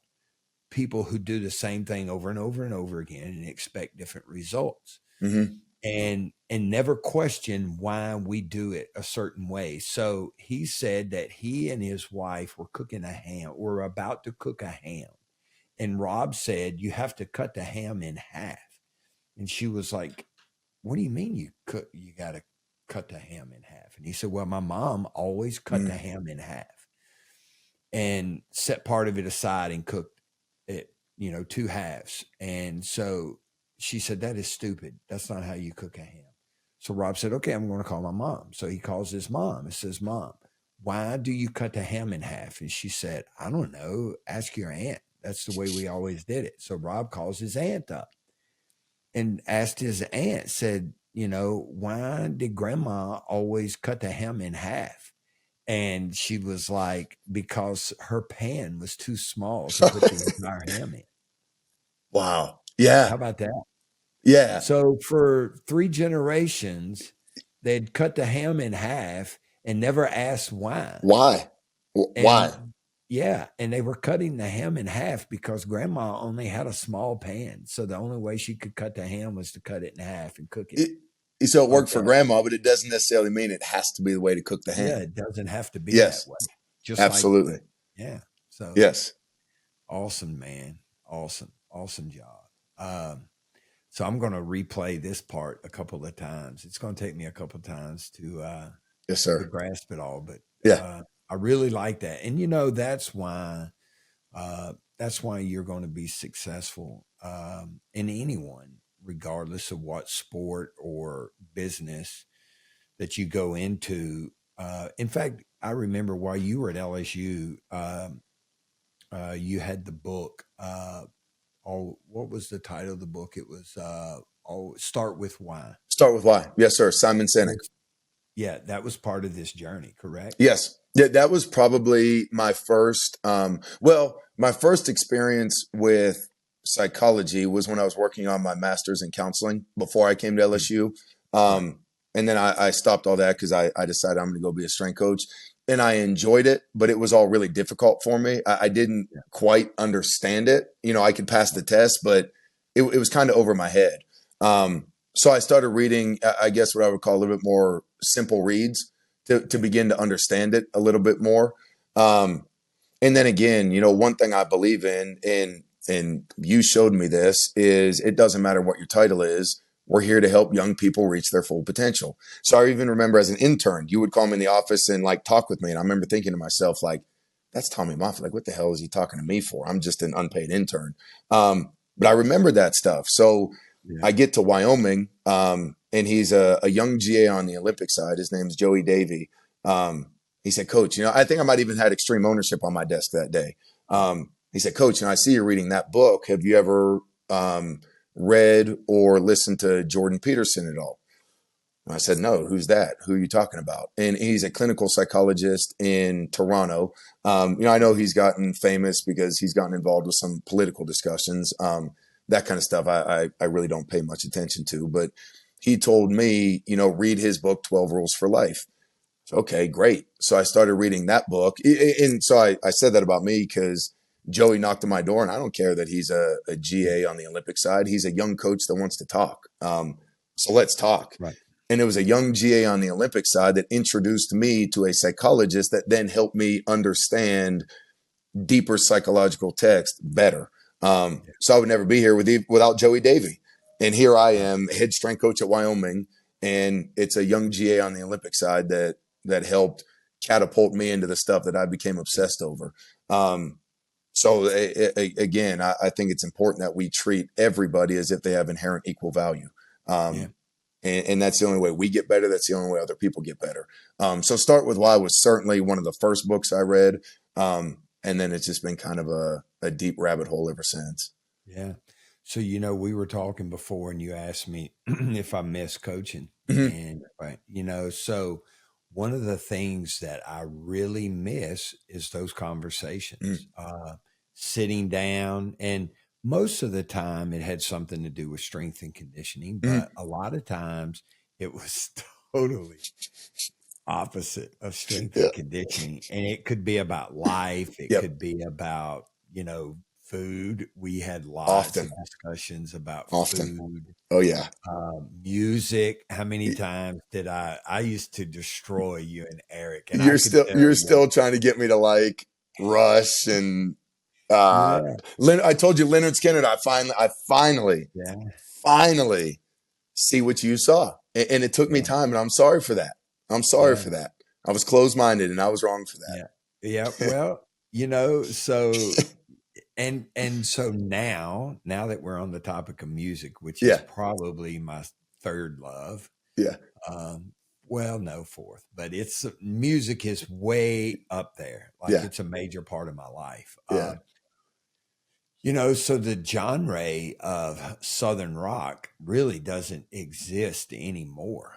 people who do the same thing over and over and over again and expect different results, Mm-hmm. and never question why we do it a certain way. So he said that he and his wife were cooking a ham, were about to cook a ham. And Rob said, you have to cut the ham in half. And she was like, what do you mean you got to cut the ham in half? And he said, well, my mom always cut the ham in half and set part of it aside and cooked it, 2 halves. And so she said, that is stupid. That's not how you cook a ham. So Rob said, okay, I'm going to call my mom. So he calls his mom and says, Mom, why do you cut the ham in half? And she said, I don't know. Ask your aunt. That's the way we always did it. So Rob calls his aunt up and asked his aunt, said, why did grandma always cut the ham in half? And she was like, because her pan was too small to put the entire ham in. Wow. Yeah. How about that? Yeah. So for 3 generations, they'd cut the ham in half and never asked why. Why? Why? Yeah. And they were cutting the ham in half because grandma only had a small pan. So the only way she could cut the ham was to cut it in half and cook it. So it worked for grandma, but it doesn't necessarily mean it has to be the way to cook the ham. Yeah, it doesn't have to be that way. Just absolutely. Yeah. So yes. Awesome, man. Awesome job. So I'm going to replay this part a couple of times. It's going to take me a couple of times to yes, sir. to grasp it all, but yeah, I really like that. And that's why you're going to be successful in anyone, regardless of what sport or business that you go into. In fact, I remember while you were at LSU, you had the book. What was the title of the book? It was Start With Why. Start With Why. Yes, sir. Simon Sinek. Yeah, that was part of this journey, correct? Yes. That was probably my first, my first experience with psychology was when I was working on my master's in counseling before I came to LSU. And then I stopped all that because I decided I'm going to go be a strength coach. And I enjoyed it, but it was all really difficult for me. I didn't quite understand it. I could pass the test, but it was kind of over my head. So I started reading, I guess what I would call a little bit more simple reads to begin to understand it a little bit more. And then again, one thing I believe in, and you showed me this, is it doesn't matter what your title is. We're here to help young people reach their full potential. So I even remember as an intern, you would call me in the office and talk with me. And I remember thinking to myself, that's Tommy Moffitt. What the hell is he talking to me for? I'm just an unpaid intern. But I remember that stuff. So I get to Wyoming, and he's a young GA on the Olympic side. His name's Joey Davey. He said, Coach, I think I might even had extreme ownership on my desk that day. He said, Coach, I see you're reading that book. Have you ever read or listened to Jordan Peterson at all? And I said, no. Who's that? Who are you talking about? And he's a clinical psychologist in Toronto. I know he's gotten famous because he's gotten involved with some political discussions, that kind of stuff. I really don't pay much attention to, but he told me, read his book, 12 Rules for Life. So, okay, great. So I started reading that book. And so I said that about me because Joey knocked on my door, and I don't care that he's a GA on the Olympic side. He's a young coach that wants to talk. So let's talk. Right. And it was a young GA on the Olympic side that introduced me to a psychologist that then helped me understand deeper psychological text better. So I would never be here without Joey Davey. And here I am, head strength coach at Wyoming, and it's a young GA on the Olympic side that helped catapult me into the stuff that I became obsessed over. So again, I think it's important that we treat everybody as if they have inherent equal value. And that's the only way we get better. That's the only way other people get better. So Start With Why was certainly one of the first books I read. And then it's just been kind of a deep rabbit hole ever since. Yeah. So, we were talking before and you asked me if I miss coaching. Mm-hmm. And, so one of the things that I really miss is those conversations, sitting down, and most of the time it had something to do with strength and conditioning, but a lot of times it was totally opposite of strength and conditioning. And it could be about life. It could be about, food. We had lots of discussions about food. Oh yeah. Music. How many times did I used to destroy you and Eric, and you're still trying to get me to like Rush and I told you Leonard Skinner. I finally see what you saw, and it took me time, and I'm sorry for that. For that. I was closed-minded, and I was wrong for that. Yeah. Well, so and so now that we're on the topic of music, which is probably my third love. Yeah. Well, no, fourth, but music is way up there. Like it's a major part of my life. So the genre of Southern rock really doesn't exist anymore.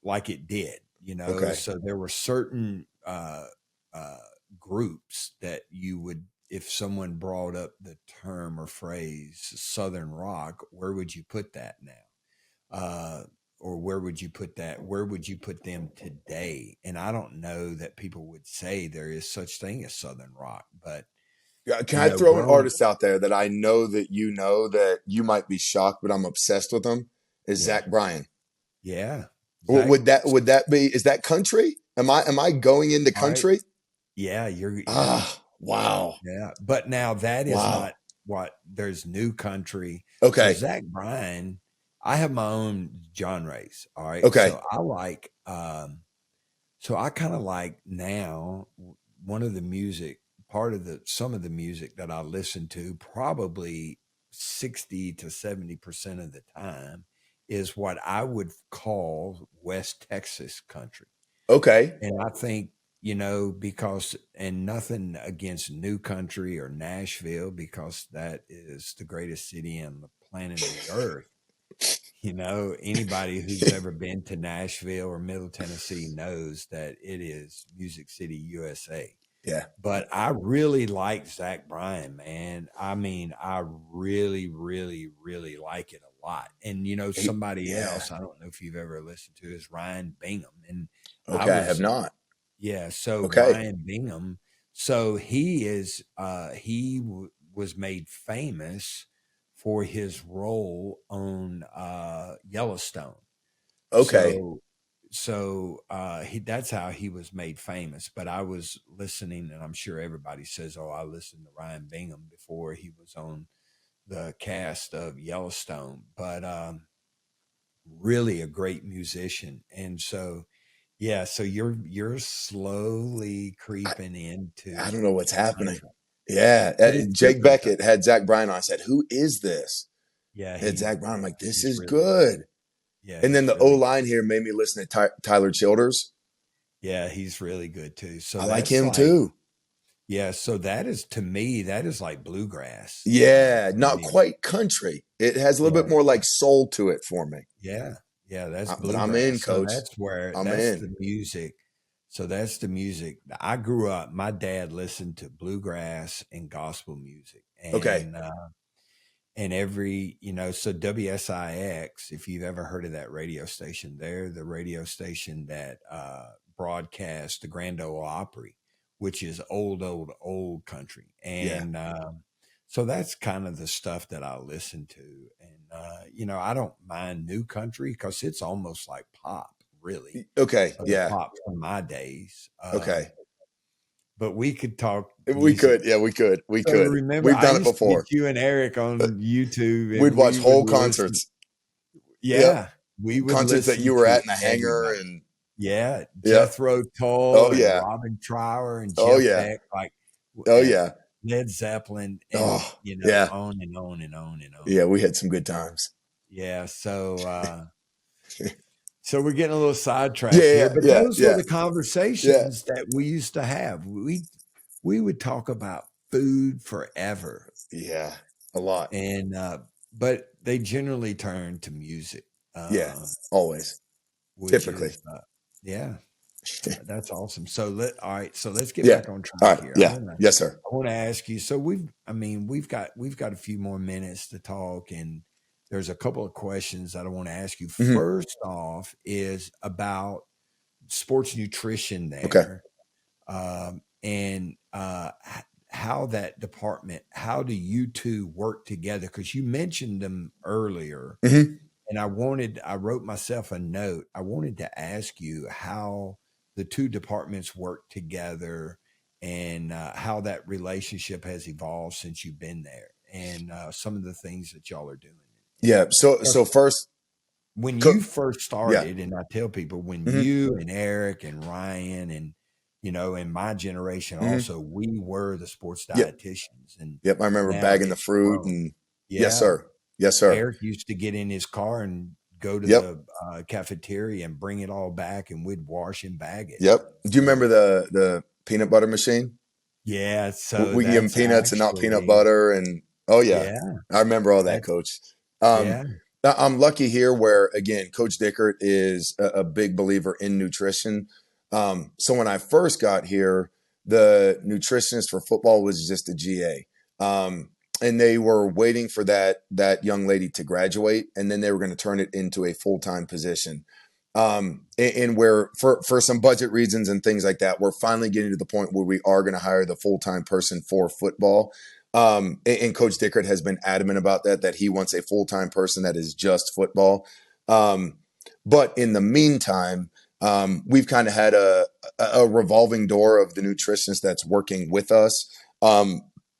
Like it did, so there were certain groups that you would, if someone brought up the term or phrase Southern rock, where would you put that now? Or where would you put that? Where would you put them today? And I don't know that people would say there is such thing as Southern rock, but can I throw an artist out there that I know that you might be shocked, but I'm obsessed with him? Is Zach Bryan. Yeah. Would that be? Is that country? Am I going into country? Right. Yeah, you're. Wow. Yeah, but now that is not what. There's new country. Okay. So Zach Bryan, I have my own genres. All right. Okay. So I like. So I kind of like now one of the music. Some of the music that I listen to, probably 60 to 70% of the time, is what I would call West Texas country. Okay. And I think, because, and nothing against New Country or Nashville, because that is the greatest city on the planet of the earth. Anybody who's ever been to Nashville or Middle Tennessee knows that it is Music City, USA. Yeah. But I really like Zach Bryan, man. I mean, I really, really, really like it a lot. And, somebody else, I don't know if you've ever listened to, is Ryan Bingham. And I have not. Yeah. So Ryan Bingham, so he is, was made famous for his role on Yellowstone. Okay. So that's how he was made famous. But I was listening, and I'm sure everybody says, "Oh, I listened to Ryan Bingham before he was on the cast of Yellowstone." But really a great musician, and so so you're slowly creeping into. I don't know what's happening. Yeah, Jake Beckett had Zach Bryan on. I said, "Who is this?" Yeah, had Zach Bryan. I'm like, "This is really good." Yeah, and then the O line here made me listen to Tyler Childers. Yeah, he's really good too. So I like him too. Yeah, so that is, to me, that is like bluegrass. Yeah, not quite country. It has a little bit more like soul to it for me. Yeah, that's bluegrass. But I'm in, Coach. So that's where I'm that's in. the music. So that's the music. I grew up. My dad listened to bluegrass and gospel music. And, and every, so WSIX, if you've ever heard of that radio station, they're the radio station that broadcasts the Grand Ole Opry, which is old country. And so that's kind of the stuff that I listen to. And, I don't mind new country because it's almost like pop, really. Okay. Pop from my days. but we could talk. We could. Yeah, we could. We So could. remember, We've done I it used to before. get you and Eric on YouTube. And We'd watch we whole would listen. concerts. Yeah. We would Concerts that listen you were to at in the hangar everybody. and Yeah. yeah. Jethro Tull Oh, and yeah. Robin Trower and Oh, Jeff yeah. Beck, like Oh, yeah. Led Zeppelin, and Oh, you know, yeah. on and on and on and on. Yeah, we had some good times. Yeah. So so we're getting a little sidetracked Yeah, here, but yeah, those yeah. were the conversations that we used to have. We would talk about food forever. Yeah, a lot. And but they generally turn to music. Yeah, always. Typically. Is, yeah. That's awesome. So all right. So let's get Yeah. back on track All right. here. Yeah. Yes, sir. I want to ask you. So we've got a few more minutes to talk, and there's a couple of questions that I want to ask you. Mhm. First off is about sports nutrition there. Okay. And how that department, how do you two work together? Because you mentioned them earlier. Mhm. And I wrote myself a note. I wanted to ask you how the two departments work together and how that relationship has evolved since you've been there, and some of the things that y'all are doing. Yeah. So first, when you first started, Yeah. and I tell people when Mhm. you and Eric and Ryan and, you know, in my generation Mhm. also, we were the sports Yep. dietitians. And Yep. I remember now bagging the it's fruit grown. and Yeah. yes, sir. Yes, sir. Eric used to get in his car and go to Yep. the cafeteria and bring it all back, and we'd wash and bag it. Yep. Do you remember the peanut butter machine? Yeah. So We can give them that's peanuts and not peanut actually, butter. And oh yeah, yeah, I remember all that, that's, Coach. yeah. Now, I'm lucky here where, again, Coach Dickert is a big believer in nutrition. So when I first got here, the nutritionist for football was just a GA. And they were waiting for that young lady to graduate, and then they were going to turn it into a full-time position. And where for some budget reasons and things like that, we're finally getting to the point where we are going to hire the full-time person for football. And Coach Dickert has been adamant about that he wants a full-time person that is just football. But in the meantime, we've kind of had a revolving door of the nutritionist that's working with us.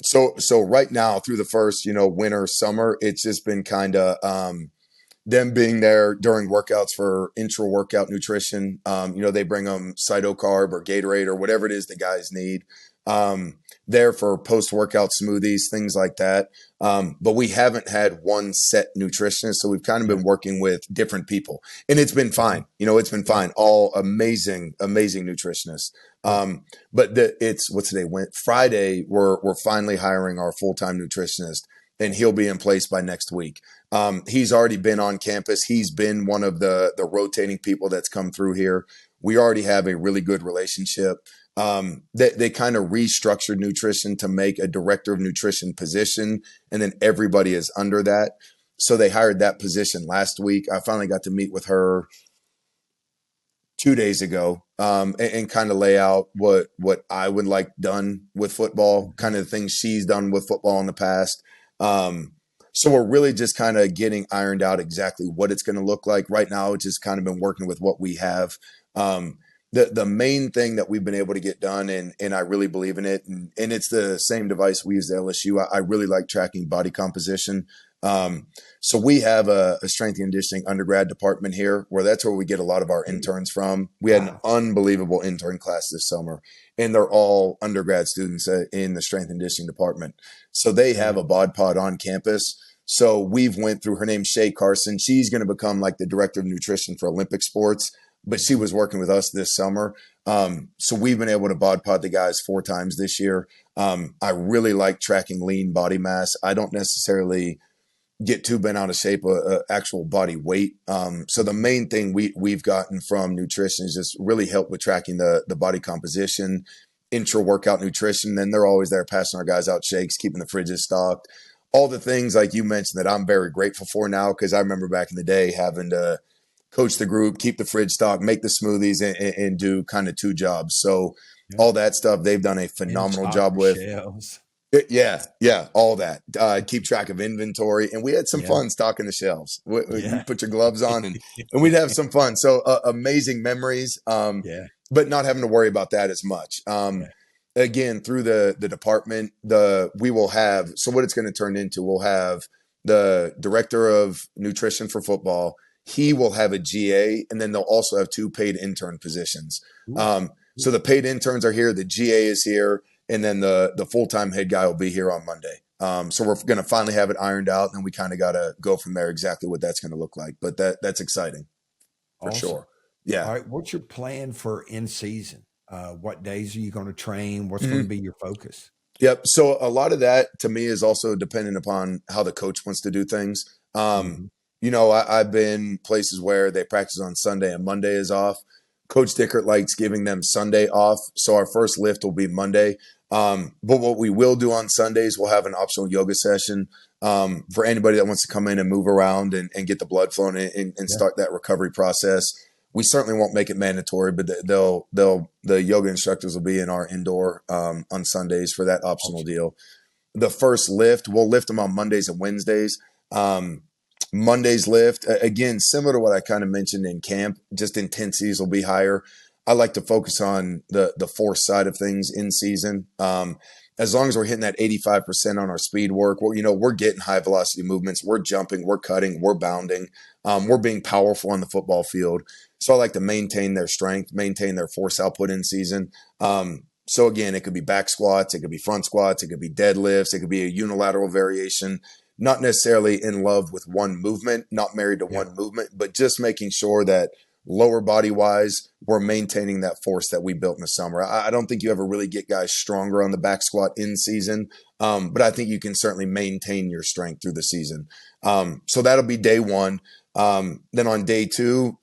So right now through the first, winter, summer, it's just been kind of, them being there during workouts for intra-workout nutrition. They bring them Cytocarb or Gatorade or whatever it is the guys need. There for post-workout smoothies, things like that. But we haven't had one set nutritionist, so we've kind of been working with different people, and it's been fine. It's been fine. All amazing nutritionists. But what's today? Friday. We're finally hiring our full-time nutritionist, and he'll be in place by next week. He's already been on campus. He's been one of the rotating people that's come through here. We already have a really good relationship. They kind of restructured nutrition to make a director of nutrition position, and then everybody is under that. So they hired that position last week. I finally got to meet with her 2 days ago, and kind of lay out what I would like done with football, kind of the things she's done with football in the past. So we're really just kind of getting ironed out exactly what it's going to look like. Right now, it's just kind of been working with what we have. The main thing that we've been able to get done, and I really believe in it, and it's the same device we use at LSU. I really like tracking body composition. So we have a strength and conditioning undergrad department here, where that's where we get a lot of our interns from. We had an unbelievable intern class this summer, and they're all undergrad students in the strength and conditioning department. So they have a bod pod on campus. So we've went through, her name's Shay Carson. She's going to become like the director of nutrition for Olympic sports, but she was working with us this summer. So we've been able to bod pod the guys 4 times this year. I really like tracking lean body mass. I don't necessarily get too bent out of shape, actual body weight. So the main thing we've gotten from nutrition is just really help with tracking the body composition, intra-workout nutrition. Then they're always there passing our guys out shakes, keeping the fridges stocked. All the things like you mentioned that I'm very grateful for now, because I remember back in the day having to coach the group, keep the fridge stocked, make the smoothies, and do kind of 2 jobs. So all that stuff they've done a phenomenal job with. Shelves. Yeah, all that. Keep track of inventory, and we had some fun stocking the shelves. You put your gloves on, and we'd have some fun. So amazing memories. But not having to worry about that as much. again, through the department, we will have, so what it's going to turn into, we'll have the director of nutrition for football. He will have a GA, and then they'll also have 2 paid intern positions. So the paid interns are here, the GA is here, and then the full-time head guy will be here on Monday. So we're going to finally have it ironed out, and then we kind of got to go from there exactly what that's going to look like. But that's exciting for sure. Yeah. All right. What's your plan for in season? What days are you going to train? What's going to be your focus? Yep. So a lot of that to me is also dependent upon how the coach wants to do things. You know, I've been places where they practice on Sunday and Monday is off. Coach Dickert likes giving them Sunday off. So our first lift will be Monday. But what we will do on Sundays, we'll have an optional yoga session for anybody that wants to come in and move around and get the blood flowing and start that recovery process. We certainly won't make it mandatory, but the yoga instructors will be in our indoor on Sundays for that optional deal. The first lift, we'll lift them on Mondays and Wednesdays. Monday's lift, again, similar to what I kind of mentioned in camp, just intensities will be higher. I like to focus on the force side of things in season. As long as we're hitting that 85% on our speed work, we're getting high velocity movements. We're jumping, we're cutting, we're bounding. We're being powerful on the football field. So I like to maintain their strength, maintain their force output in season. So again, it could be back squats, it could be front squats, it could be deadlifts, it could be a unilateral variation. Not necessarily in love with one movement, not married to one movement, but just making sure that lower body wise, we're maintaining that force that we built in the summer. I don't think you ever really get guys stronger on the back squat in season, but I think you can certainly maintain your strength through the season. So that'll be day one. Then on day two,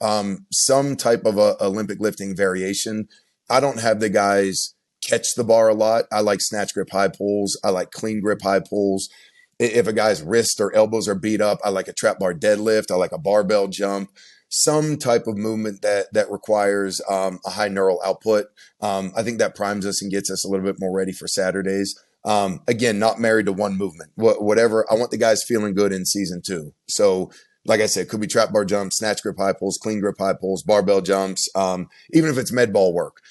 some type of a Olympic lifting variation. I don't have the guys catch the bar a lot. I like snatch grip high pulls. I like clean grip high pulls. If a guy's wrists or elbows are beat up, I like a trap bar deadlift. I like a barbell jump, some type of movement that requires a high neural output. I think that primes us and gets us a little bit more ready for Saturdays. Again, not married to one movement. Whatever. I want the guys feeling good in season 2. So like I said, it could be trap bar jumps, snatch grip high pulls, clean grip high pulls, barbell jumps, even if it's med ball work,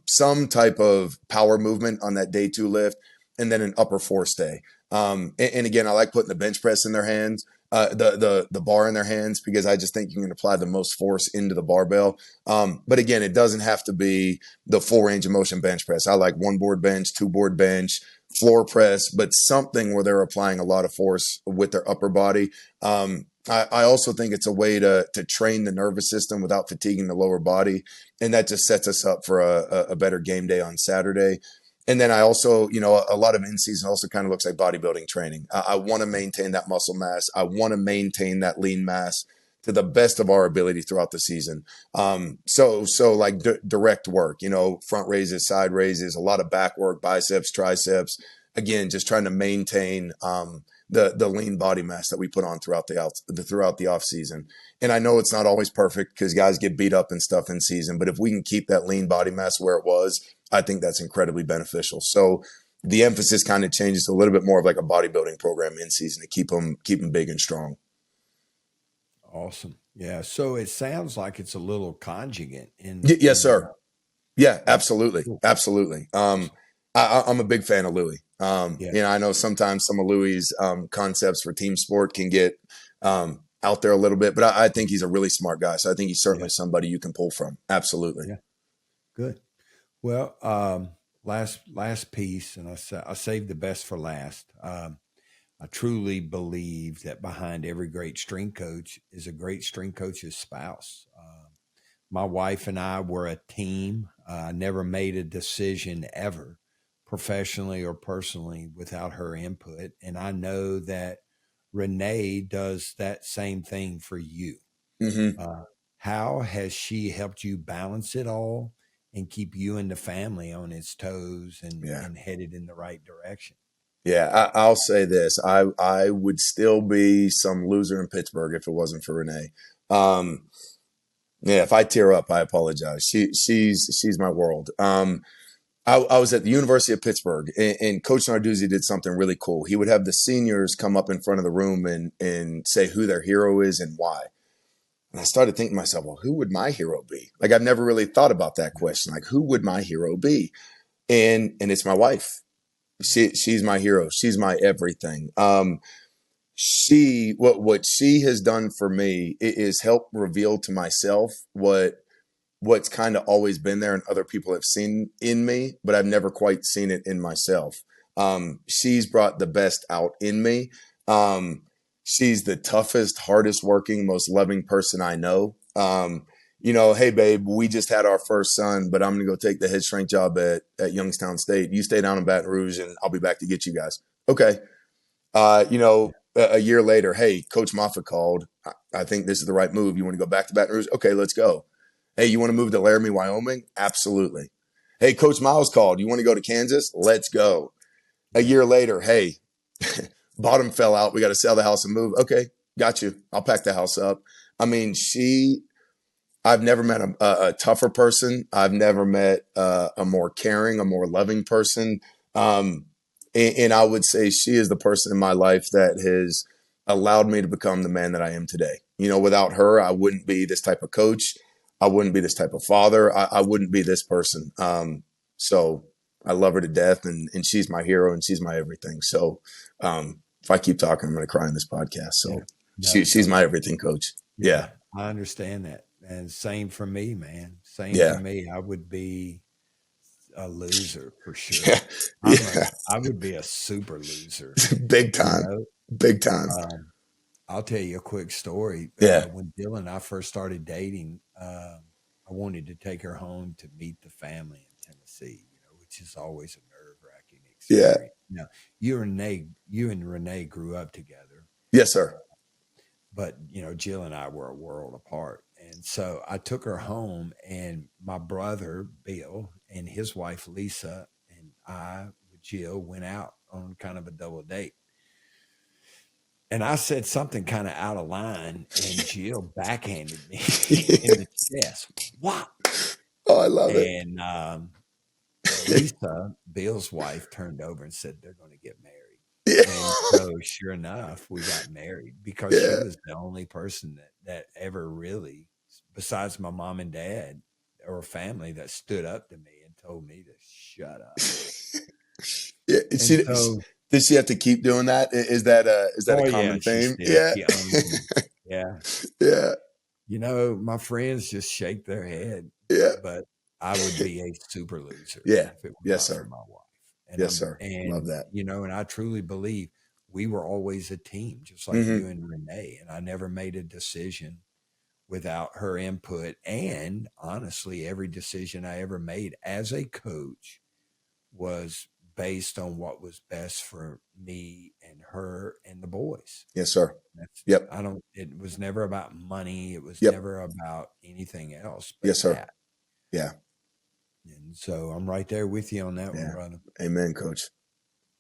some type of power movement on that day 2 lift, and then an upper force day. And again, I like putting the bench press in their hands, the bar in their hands, because I just think you can apply the most force into the barbell. But again, it doesn't have to be the full range of motion bench press. I like 1 board bench, 2 board bench, floor press, but something where they're applying a lot of force with their upper body. I also think it's a way to train the nervous system without fatiguing the lower body. And that just sets us up for a better game day on Saturday. And then I also, a lot of in-season also kind of looks like bodybuilding training. I want to maintain that muscle mass. I want to maintain that lean mass to the best of our ability throughout the season. So like direct work, front raises, side raises, a lot of back work, biceps, triceps. Again, just trying to maintain the lean body mass that we put on throughout the off season. And I know it's not always perfect because guys get beat up and stuff in season, but if we can keep that lean body mass where it was, I think that's incredibly beneficial. So the emphasis kind of changes to a little bit more of like a bodybuilding program in season to keep them big and strong. Awesome. Yeah. So it sounds like it's a little conjugate. Yes, sir. Yeah, absolutely. Absolutely. I'm a big fan of Louis. I know sometimes some of Louis's concepts for team sport can get out there a little bit, but I think he's a really smart guy. So I think he's certainly somebody you can pull from. Absolutely. Yeah. Good. Well, last piece, and I saved the best for last. I truly believe that behind every great strength coach is a great strength coach's spouse. My wife and I were a team. I never made a decision ever, professionally or personally, without her input. And I know that Renee does that same thing for you. Mm-hmm. How has she helped you balance it all and keep you and the family on its toes and headed in the right direction? Yeah, I'll say this. I would still be some loser in Pittsburgh if it wasn't for Renee. If I tear up, I apologize. She's my world. I was at the University of Pittsburgh, and Coach Narduzzi did something really cool. He would have the seniors come up in front of the room and say who their hero is and why. And I started thinking to myself, well, who would my hero be? Like, I've never really thought about that question. Like, who would my hero be? and it's my wife. She's my hero. She's my everything. What she has done for me is help reveal to myself what's kind of always been there and other people have seen in me, but I've never quite seen it in myself. She's brought the best out in me. She's the toughest, hardest working, most loving person I know. Hey, babe, we just had our first son, but I'm going to go take the head strength job at Youngstown State. You stay down in Baton Rouge and I'll be back to get you guys. Okay. A year later, hey, Coach Moffitt called. I think this is the right move. You want to go back to Baton Rouge? Okay, let's go. Hey, you want to move to Laramie, Wyoming? Absolutely. Hey, Coach Miles called. You want to go to Kansas? Let's go. A year later, hey, bottom fell out. We got to sell the house and move. Okay, got you. I'll pack the house up. I mean, I've never met a tougher person. I've never met a more caring, a more loving person. And I would say she is the person in my life that has allowed me to become the man that I am today. Without her, I wouldn't be this type of coach. I wouldn't be this type of father. I wouldn't be this person. So I love her to death, and she's my hero, and she's my everything. So if I keep talking, I'm going to cry in this podcast. So she's my everything, Coach. Yeah. I understand that. And same for me, man. Same for me. I would be a loser for sure. I would be a super loser. Big time. Big time. I'll tell you a quick story. When Dylan and I first started dating, I wanted to take her home to meet the family in Tennessee, which is always a nerve-wracking experience. Now, you and Renee grew up together. Yes, sir. But, Jill and I were a world apart. And so I took her home, and my brother, Bill, and his wife, Lisa, and I, with Jill, went out on kind of a double date. And I said something kind of out of line, and Jill backhanded me in the chest. What? Oh, I love it. And Lisa, Bill's wife, turned over and said, they're going to get married. Yeah. And so sure enough, we got married because she was the only person that ever really, besides my mom and dad or family, that stood up to me and told me to shut up. Did she have to keep doing that? Is that a common theme? Yeah. My friends just shake their head. Yeah. But I would be a super loser. Yeah. If it was Yes, not sir. for my wife. And yes, sir. And, love that. And I truly believe we were always a team, just like you and Renee. And I never made a decision without her input. And honestly, every decision I ever made as a coach was based on what was best for me and her and the boys. Yes, sir. It was never about money. It was never about anything else. But yes, sir. That. Yeah. And so I'm right there with you on that one, brother. Amen, Coach.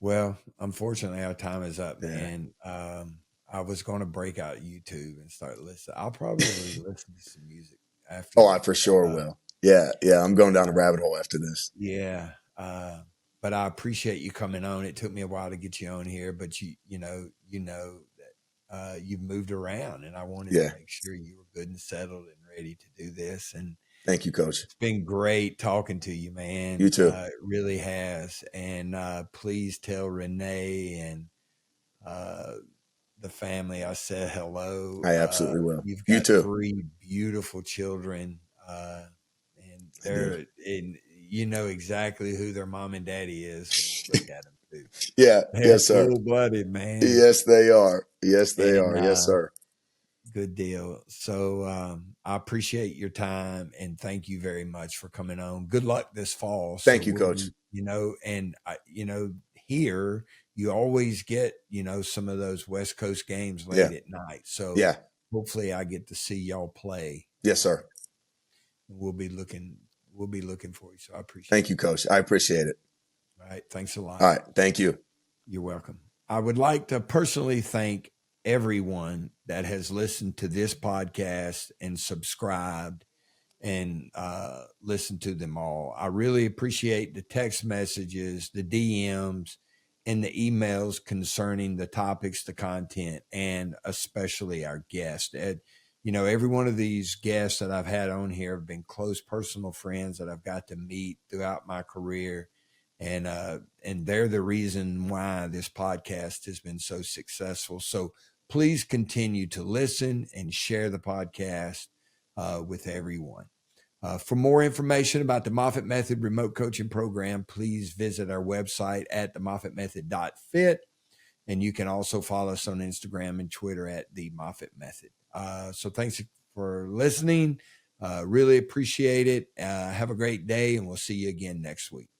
Well, unfortunately, our time is up, and I was going to break out YouTube and start listening. I'll probably listen to some music after. Oh, I for sure will. Yeah. I'm going down a rabbit hole after this. Yeah. But I appreciate you coming on. It took me a while to get you on here, but you know that you've moved around, and I wanted to make sure you were good and settled and ready to do this. And thank you, Coach. It's been great talking to you, man. You too. It really has. And please tell Renee and the family I said hello. I absolutely will. You've got you too. 3 beautiful children, and they're you know exactly who their mom and daddy is when you look at them too. Yeah. They're yes, sir. Full-blooded, man. Yes, they are. Yes, they are. Yes, sir. Good deal. So I appreciate your time, and thank you very much for coming on. Good luck this fall. Thank you, Coach. And here you always get, some of those West Coast games late at night. So hopefully I get to see y'all play. Yes, sir. We'll be looking for you. So I appreciate it. Thank you, Coach. I appreciate it. All right. Thanks a lot. All right. Thank you. You're welcome. I would like to personally thank everyone that has listened to this podcast and subscribed and listened to them all. I really appreciate the text messages, the DMs, and the emails concerning the topics, the content, and especially our guests. Every one of these guests that I've had on here have been close personal friends that I've got to meet throughout my career. And they're the reason why this podcast has been so successful. So please continue to listen and share the podcast with everyone. For more information about the Moffitt Method Remote Coaching Program, please visit our website at themoffittmethod.fit. And you can also follow us on Instagram and Twitter at the Moffitt Method. So thanks for listening. Really appreciate it. Have a great day, and we'll see you again next week.